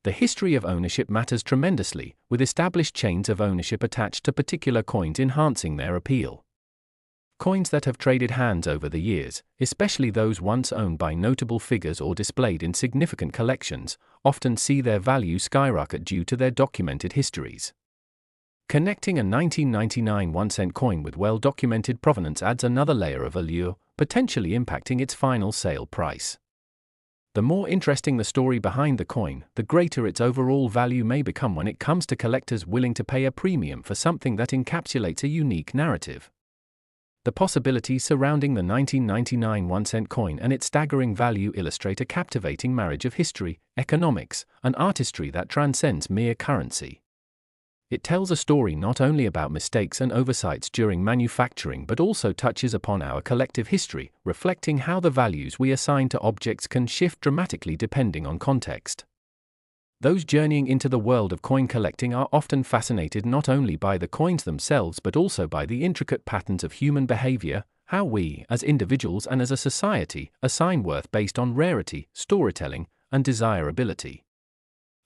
The history of ownership matters tremendously, with established chains of ownership attached to particular coins enhancing their appeal. Coins that have traded hands over the years, especially those once owned by notable figures or displayed in significant collections, often see their value skyrocket due to their documented histories. Connecting a 1999 1-cent coin with well-documented provenance adds another layer of allure, potentially impacting its final sale price. The more interesting the story behind the coin, the greater its overall value may become when it comes to collectors willing to pay a premium for something that encapsulates a unique narrative. The possibilities surrounding the 1999 1-cent coin and its staggering value illustrate a captivating marriage of history, economics, and artistry that transcends mere currency. It tells a story not only about mistakes and oversights during manufacturing but also touches upon our collective history, reflecting how the values we assign to objects can shift dramatically depending on context. Those journeying into the world of coin collecting are often fascinated not only by the coins themselves but also by the intricate patterns of human behavior, how we, as individuals and as a society, assign worth based on rarity, storytelling, and desirability.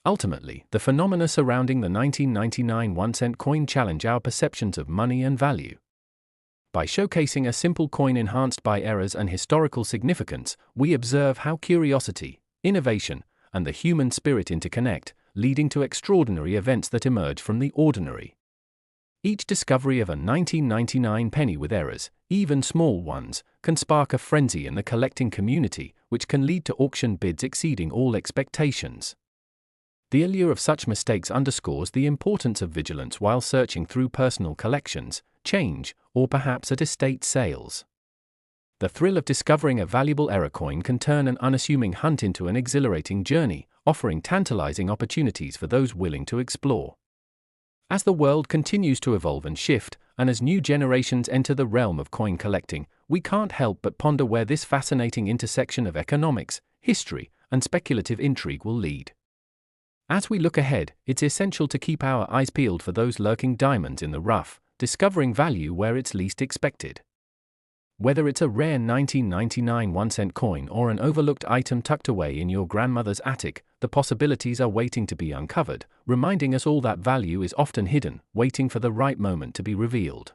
Ultimately, the phenomena surrounding the 1999 1-cent coin challenge our perceptions of money and value. By showcasing a simple coin enhanced by eras and historical significance, we observe how curiosity, innovation, and the human spirit interconnect, leading to extraordinary events that emerge from the ordinary. Each discovery of a 1999 penny with errors, even small ones, can spark a frenzy in the collecting community, which can lead to auction bids exceeding all expectations. The allure of such mistakes underscores the importance of vigilance while searching through personal collections, change, or perhaps at estate sales. The thrill of discovering a valuable error coin can turn an unassuming hunt into an exhilarating journey, offering tantalizing opportunities for those willing to explore. As the world continues to evolve and shift, and as new generations enter the realm of coin collecting, we can't help but ponder where this fascinating intersection of economics, history, and speculative intrigue will lead. As we look ahead, it's essential to keep our eyes peeled for those lurking diamonds in the rough, discovering value where it's least expected. Whether it's a rare 1999 1-cent coin or an overlooked item tucked away in your grandmother's attic, the possibilities are waiting to be uncovered, reminding us all that value is often hidden, waiting for the right moment to be revealed.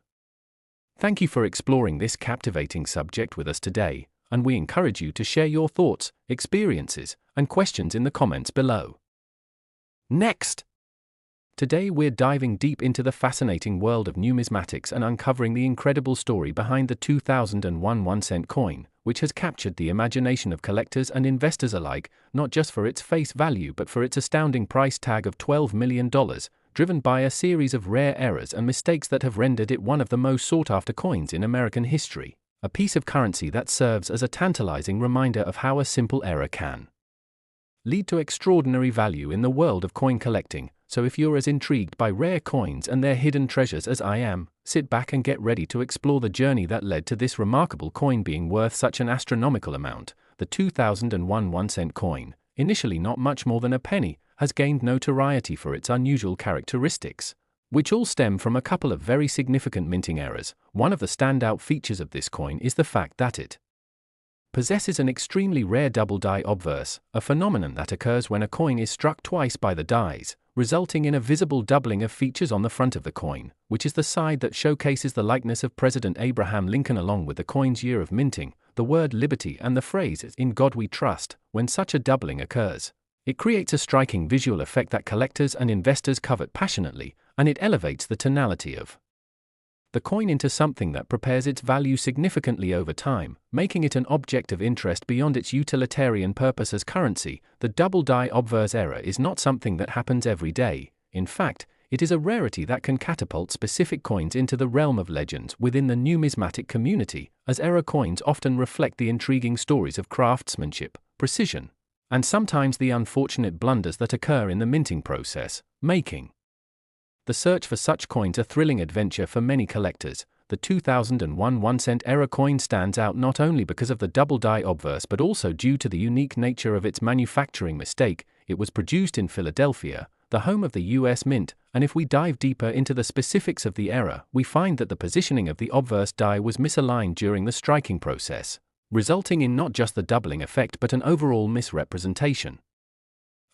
Thank you for exploring this captivating subject with us today, and we encourage you to share your thoughts, experiences, and questions in the comments below. Next! Today we're diving deep into the fascinating world of numismatics and uncovering the incredible story behind the 2001 1-cent coin, which has captured the imagination of collectors and investors alike, not just for its face value but for its astounding price tag of $12 million, driven by a series of rare errors and mistakes that have rendered it one of the most sought-after coins in American history, a piece of currency that serves as a tantalizing reminder of how a simple error can lead to extraordinary value in the world of coin collecting. So if you're as intrigued by rare coins and their hidden treasures as I am, sit back and get ready to explore the journey that led to this remarkable coin being worth such an astronomical amount. The 2001 1-cent coin, initially not much more than a penny, has gained notoriety for its unusual characteristics, which all stem from a couple of very significant minting errors. One of the standout features of this coin is the fact that it possesses an extremely rare double die obverse, a phenomenon that occurs when a coin is struck twice by the dies, resulting in a visible doubling of features on the front of the coin, which is the side that showcases the likeness of President Abraham Lincoln along with the coin's year of minting. the word liberty and the phrase "in God we trust" when such a doubling occurs. It creates a striking visual effect that collectors and investors covet passionately, and it elevates the tonality of the coin into something that prepares its value significantly over time, making it an object of interest beyond its utilitarian purpose as currency. The double die obverse error is not something that happens every day. In fact, it is a rarity that can catapult specific coins into the realm of legends within the numismatic community, as error coins often reflect the intriguing stories of craftsmanship, precision, and sometimes the unfortunate blunders that occur in the minting process, making the search for such coins a thrilling adventure for many collectors. The 2001 1-cent error coin stands out not only because of the double die obverse but also due to the unique nature of its manufacturing mistake. It was produced in Philadelphia, the home of the US Mint, and if we dive deeper into the specifics of the error, we find that the positioning of the obverse die was misaligned during the striking process, resulting in not just the doubling effect but an overall misrepresentation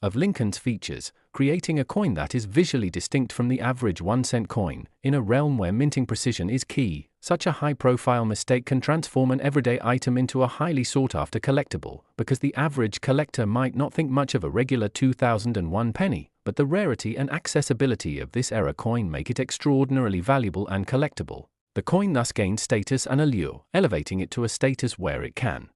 of Lincoln's features, creating a coin that is visually distinct from the average 1-cent coin. In a realm where minting precision is key, such a high-profile mistake can transform an everyday item into a highly sought-after collectible, because the average collector might not think much of a regular 2001 penny, but the rarity and accessibility of this error coin make it extraordinarily valuable and collectible. The coin thus gains status and allure, elevating it to a status where it can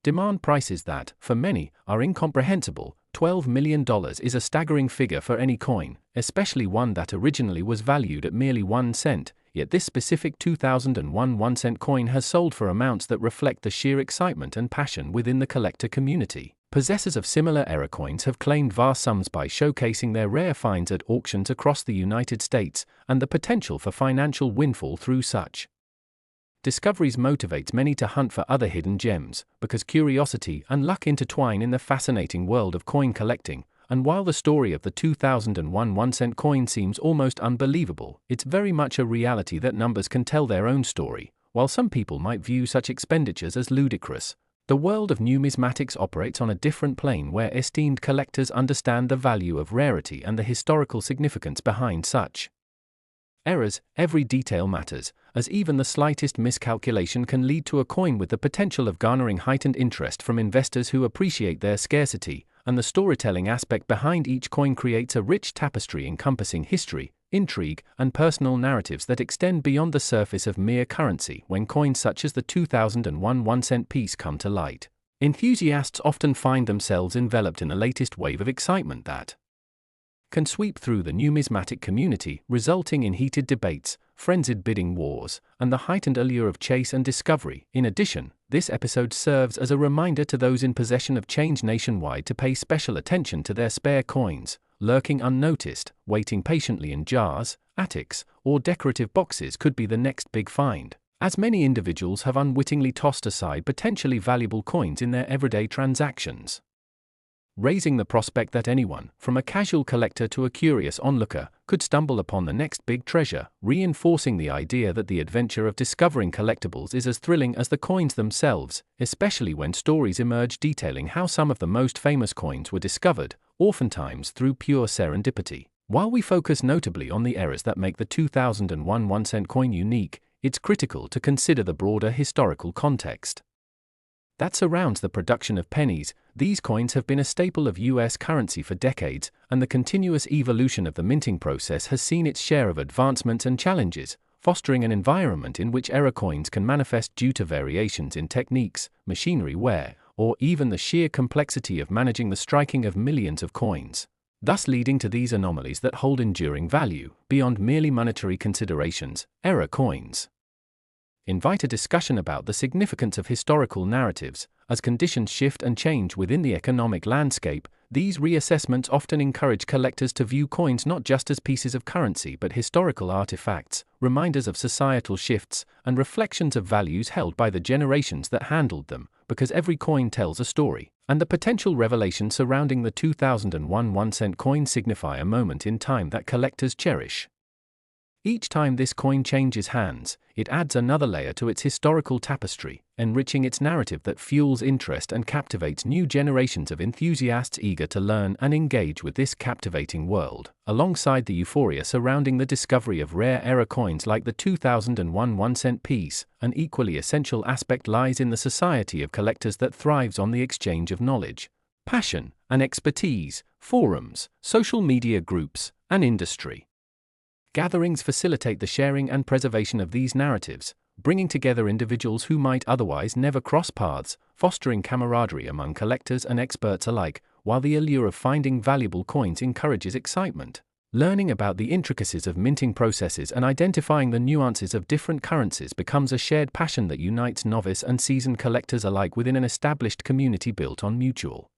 demand prices that, for many, are incomprehensible. $12 million is a staggering figure for any coin, especially one that originally was valued at merely 1 cent, yet this specific 2001 1-cent coin has sold for amounts that reflect the sheer excitement and passion within the collector community. Possessors of similar error coins have claimed vast sums by showcasing their rare finds at auctions across the United States, and the potential for financial windfall through such discoveries motivates many to hunt for other hidden gems, because curiosity and luck intertwine in the fascinating world of coin collecting. And while the story of the 2001 1-cent coin seems almost unbelievable, it's very much a reality that numbers can tell their own story. While some people might view such expenditures as ludicrous, the world of numismatics operates on a different plane where esteemed collectors understand the value of rarity and the historical significance behind such errors. Every detail matters, as even the slightest miscalculation can lead to a coin with the potential of garnering heightened interest from investors who appreciate their scarcity, and the storytelling aspect behind each coin creates a rich tapestry encompassing history, intrigue, and personal narratives that extend beyond the surface of mere currency. When coins such as the 2001 1-cent piece come to light, enthusiasts often find themselves enveloped in the latest wave of excitement that can sweep through the numismatic community, resulting in heated debates, frenzied bidding wars, and the heightened allure of chase and discovery. In addition, this episode serves as a reminder to those in possession of change nationwide to pay special attention to their spare coins, lurking unnoticed, waiting patiently in jars, attics, or decorative boxes could be the next big find, as many individuals have unwittingly tossed aside potentially valuable coins in their everyday transactions, raising the prospect that anyone, from a casual collector to a curious onlooker, could stumble upon the next big treasure, reinforcing the idea that the adventure of discovering collectibles is as thrilling as the coins themselves, especially when stories emerge detailing how some of the most famous coins were discovered, oftentimes through pure serendipity. While we focus notably on the errors that make the 2001 1-cent coin unique, it's critical to consider the broader historical context that surrounds the production of pennies. These coins have been a staple of US currency for decades, and the continuous evolution of the minting process has seen its share of advancements and challenges, fostering an environment in which error coins can manifest due to variations in techniques, machinery wear, or even the sheer complexity of managing the striking of millions of coins, thus leading to these anomalies that hold enduring value beyond merely monetary considerations. Error coins invite a discussion about the significance of historical narratives. As conditions shift and change within the economic landscape, these reassessments often encourage collectors to view coins not just as pieces of currency but historical artifacts, reminders of societal shifts, and reflections of values held by the generations that handled them, because every coin tells a story, and the potential revelations surrounding the 2001 1-cent coin signify a moment in time that collectors cherish. Each time this coin changes hands, it adds another layer to its historical tapestry, enriching its narrative that fuels interest and captivates new generations of enthusiasts eager to learn and engage with this captivating world. Alongside the euphoria surrounding the discovery of rare era coins like the 2001 1-cent piece, an equally essential aspect lies in the society of collectors that thrives on the exchange of knowledge, passion, and expertise. Forums, social media groups, and industry gatherings facilitate the sharing and preservation of these narratives, bringing together individuals who might otherwise never cross paths, fostering camaraderie among collectors and experts alike, while the allure of finding valuable coins encourages excitement. Learning about the intricacies of minting processes and identifying the nuances of different currencies becomes a shared passion that unites novice and seasoned collectors alike within an established community built on mutual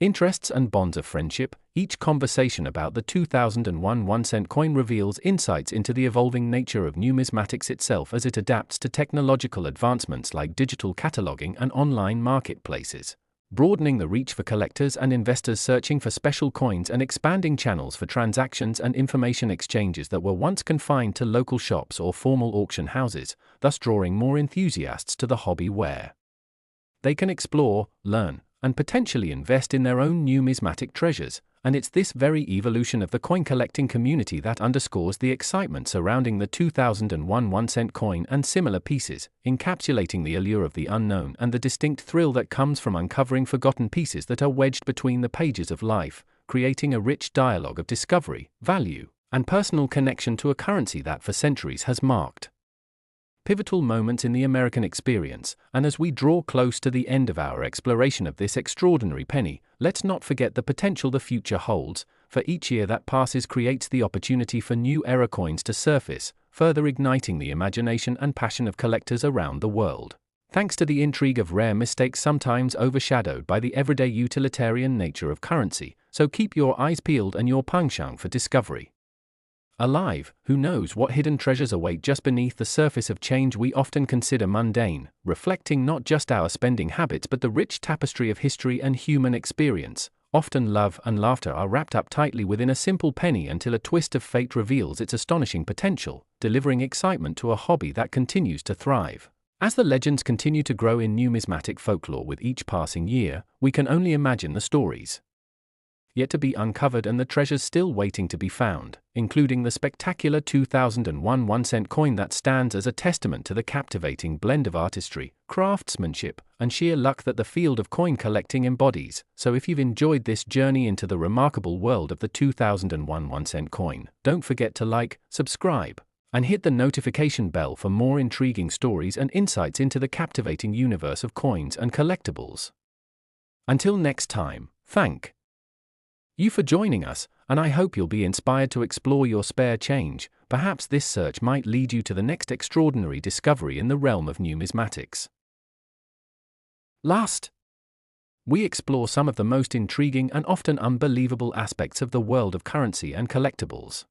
interests and bonds of friendship. Each conversation about the 2001 1-cent coin reveals insights into the evolving nature of numismatics itself as it adapts to technological advancements like digital cataloging and online marketplaces, broadening the reach for collectors and investors searching for special coins and expanding channels for transactions and information exchanges that were once confined to local shops or formal auction houses, thus drawing more enthusiasts to the hobby where they can explore, learn, and potentially invest in their own numismatic treasures. And it's this very evolution of the coin collecting community that underscores the excitement surrounding the 2001 1-cent coin and similar pieces, encapsulating the allure of the unknown and the distinct thrill that comes from uncovering forgotten pieces that are wedged between the pages of life, creating a rich dialogue of discovery, value, and personal connection to a currency that for centuries has marked pivotal moments in the American experience. And as we draw close to the end of our exploration of this extraordinary penny, let's not forget the potential the future holds, for each year that passes creates the opportunity for new era coins to surface, further igniting the imagination and passion of collectors around the world. Thanks to the intrigue of rare mistakes sometimes overshadowed by the everyday utilitarian nature of currency, so keep your eyes peeled and your penchant for discovery alive. Who knows what hidden treasures await just beneath the surface of change we often consider mundane, reflecting not just our spending habits but the rich tapestry of history and human experience. Often love and laughter are wrapped up tightly within a simple penny until a twist of fate reveals its astonishing potential, delivering excitement to a hobby that continues to thrive. As the legends continue to grow in numismatic folklore with each passing year, we can only imagine the stories yet to be uncovered and the treasures still waiting to be found, including the spectacular 2001 1-cent coin that stands as a testament to the captivating blend of artistry, craftsmanship, and sheer luck that the field of coin collecting embodies. So if you've enjoyed this journey into the remarkable world of the 2001 1-cent coin, don't forget to like, subscribe, and hit the notification bell for more intriguing stories and insights into the captivating universe of coins and collectibles. Until next time, thank you for joining us, and I hope you'll be inspired to explore your spare change. Perhaps this search might lead you to the next extraordinary discovery in the realm of numismatics. Last, we explore some of the most intriguing and often unbelievable aspects of the world of currency and collectibles.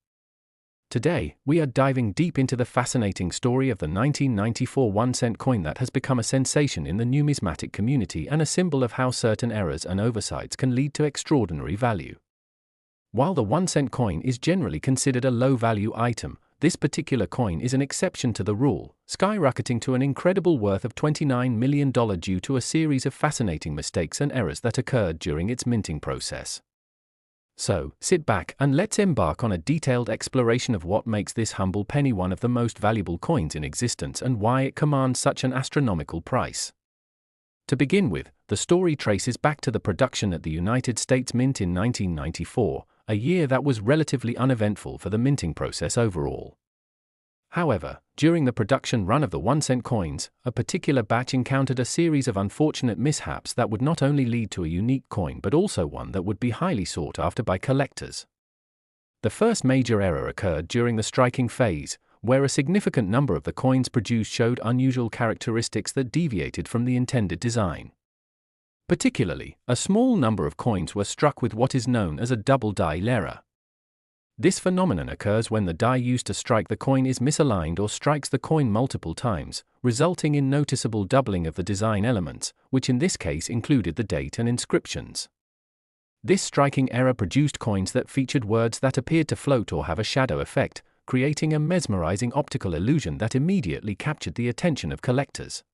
Today, we are diving deep into the fascinating story of the 1994 1-cent coin that has become a sensation in the numismatic community and a symbol of how certain errors and oversights can lead to extraordinary value. While the 1-cent coin is generally considered a low-value item, this particular coin is an exception to the rule, skyrocketing to an incredible worth of $29 million due to a series of fascinating mistakes and errors that occurred during its minting process. So, sit back and let's embark on a detailed exploration of what makes this humble penny one of the most valuable coins in existence and why it commands such an astronomical price. To begin with, the story traces back to the production at the United States Mint in 1994, a year that was relatively uneventful for the minting process overall. However, during the production run of the 1-cent coins, a particular batch encountered a series of unfortunate mishaps that would not only lead to a unique coin but also one that would be highly sought after by collectors. The first major error occurred during the striking phase, where a significant number of the coins produced showed unusual characteristics that deviated from the intended design. Particularly, a small number of coins were struck with what is known as a double die error. This phenomenon occurs when the die used to strike the coin is misaligned or strikes the coin multiple times, resulting in noticeable doubling of the design elements, which in this case included the date and inscriptions. This striking error produced coins that featured words that appeared to float or have a shadow effect, creating a mesmerizing optical illusion that immediately captured the attention of collectors.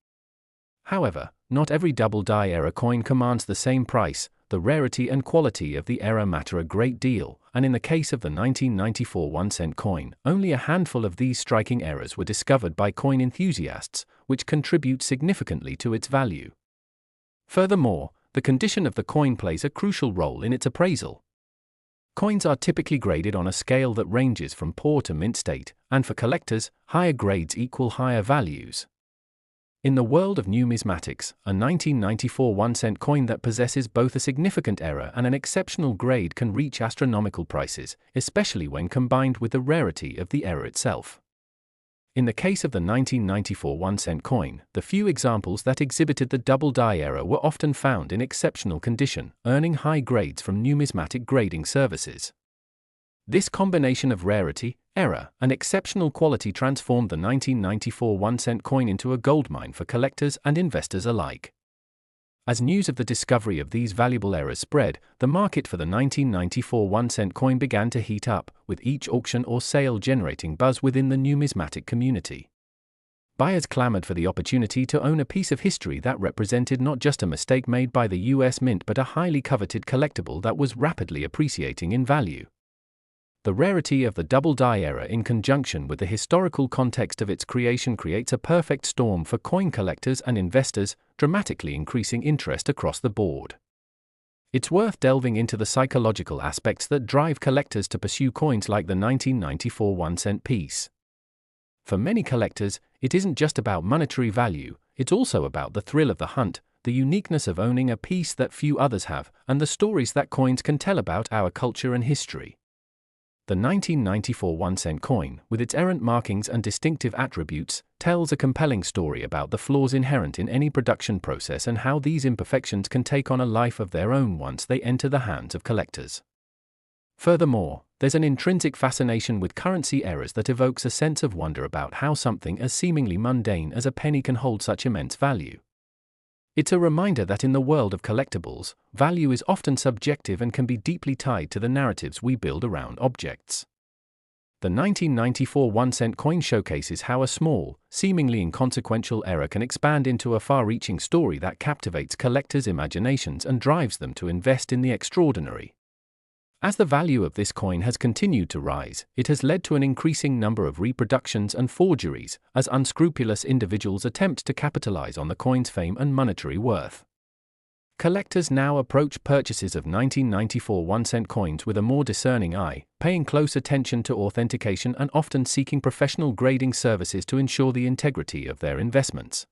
However, not every double-die error coin commands the same price. The rarity and quality of the error matter a great deal, and in the case of the 1994 1-cent coin, only a handful of these striking errors were discovered by coin enthusiasts, which contribute significantly to its value. Furthermore, the condition of the coin plays a crucial role in its appraisal. Coins are typically graded on a scale that ranges from poor to mint state, and for collectors, higher grades equal higher values. In the world of numismatics, a 1994 1-cent coin that possesses both a significant error and an exceptional grade can reach astronomical prices, especially when combined with the rarity of the error itself. In the case of the 1994 1-cent coin, the few examples that exhibited the double-die error were often found in exceptional condition, earning high grades from numismatic grading services. This combination of rarity, error, and exceptional quality transformed the 1994 1-cent coin into a goldmine for collectors and investors alike. As news of the discovery of these valuable errors spread, the market for the 1994 1-cent coin began to heat up, with each auction or sale generating buzz within the numismatic community. Buyers clamored for the opportunity to own a piece of history that represented not just a mistake made by the US Mint but a highly coveted collectible that was rapidly appreciating in value. The rarity of the double-die error in conjunction with the historical context of its creation creates a perfect storm for coin collectors and investors, dramatically increasing interest across the board. It's worth delving into the psychological aspects that drive collectors to pursue coins like the 1994 1-cent piece. For many collectors, it isn't just about monetary value, it's also about the thrill of the hunt, the uniqueness of owning a piece that few others have, and the stories that coins can tell about our culture and history. The 1994 1-cent coin, with its errant markings and distinctive attributes, tells a compelling story about the flaws inherent in any production process and how these imperfections can take on a life of their own once they enter the hands of collectors. Furthermore, there's an intrinsic fascination with currency errors that evokes a sense of wonder about how something as seemingly mundane as a penny can hold such immense value. It's a reminder that in the world of collectibles, value is often subjective and can be deeply tied to the narratives we build around objects. The 1994 1-cent coin showcases how a small, seemingly inconsequential error can expand into a far-reaching story that captivates collectors' imaginations and drives them to invest in the extraordinary. As the value of this coin has continued to rise, it has led to an increasing number of reproductions and forgeries, as unscrupulous individuals attempt to capitalize on the coin's fame and monetary worth. Collectors now approach purchases of 1994 1-cent coins with a more discerning eye, paying close attention to authentication and often seeking professional grading services to ensure the integrity of their investments.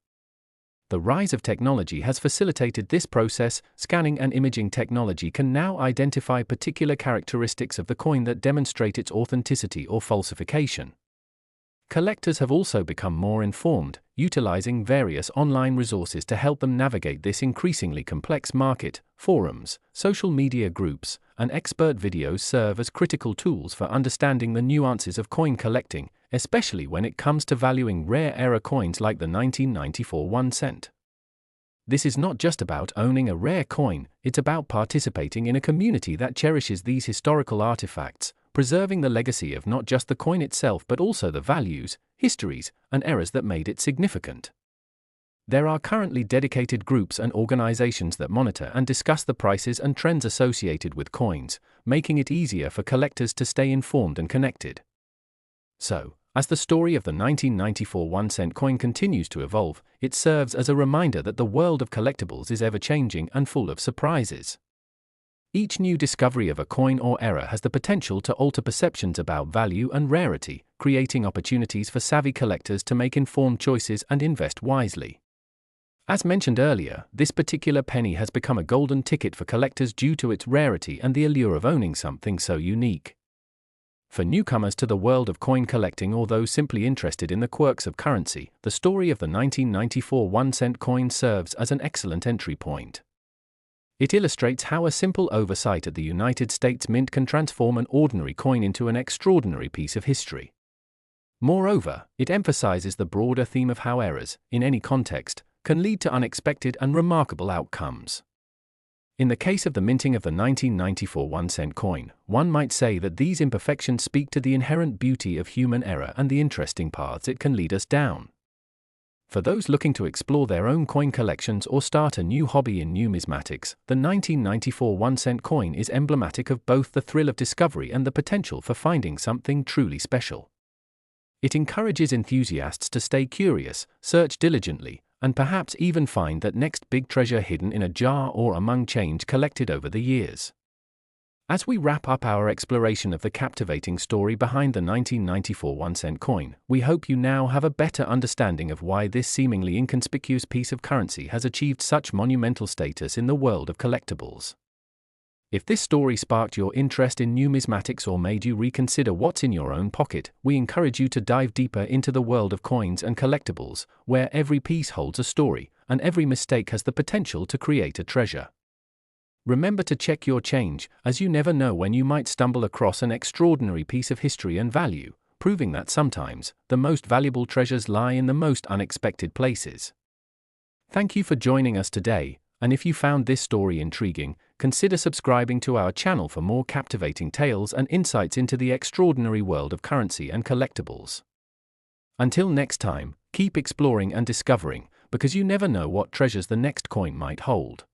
The rise of technology has facilitated this process. Scanning and imaging technology can now identify particular characteristics of the coin that demonstrate its authenticity or falsification. Collectors have also become more informed, utilizing various online resources to help them navigate this increasingly complex market. Forums, social media groups, and expert videos serve as critical tools for understanding the nuances of coin collecting, especially when it comes to valuing rare error coins like the 1994 1-cent. This is not just about owning a rare coin, it's about participating in a community that cherishes these historical artifacts, preserving the legacy of not just the coin itself but also the values, histories, and errors that made it significant. There are currently dedicated groups and organizations that monitor and discuss the prices and trends associated with coins, making it easier for collectors to stay informed and connected. So, as the story of the 1994 1-cent coin continues to evolve, it serves as a reminder that the world of collectibles is ever-changing and full of surprises. Each new discovery of a coin or error has the potential to alter perceptions about value and rarity, creating opportunities for savvy collectors to make informed choices and invest wisely. As mentioned earlier, this particular penny has become a golden ticket for collectors due to its rarity and the allure of owning something so unique. For newcomers to the world of coin collecting or those simply interested in the quirks of currency, the story of the 1994 1-cent coin serves as an excellent entry point. It illustrates how a simple oversight at the United States Mint can transform an ordinary coin into an extraordinary piece of history. Moreover, it emphasizes the broader theme of how errors, in any context, can lead to unexpected and remarkable outcomes. In the case of the minting of the 1994 1-cent coin, one might say that these imperfections speak to the inherent beauty of human error and the interesting paths it can lead us down. For those looking to explore their own coin collections or start a new hobby in numismatics, the 1994 1-cent coin is emblematic of both the thrill of discovery and the potential for finding something truly special. It encourages enthusiasts to stay curious, search diligently, and perhaps even find that next big treasure hidden in a jar or among change collected over the years. As we wrap up our exploration of the captivating story behind the 1994 1-cent coin, we hope you now have a better understanding of why this seemingly inconspicuous piece of currency has achieved such monumental status in the world of collectibles. If this story sparked your interest in numismatics or made you reconsider what's in your own pocket, we encourage you to dive deeper into the world of coins and collectibles, where every piece holds a story, and every mistake has the potential to create a treasure. Remember to check your change, as you never know when you might stumble across an extraordinary piece of history and value, proving that sometimes, the most valuable treasures lie in the most unexpected places. Thank you for joining us today, and if you found this story intriguing, consider subscribing to our channel for more captivating tales and insights into the extraordinary world of currency and collectibles. Until next time, keep exploring and discovering, because you never know what treasures the next coin might hold.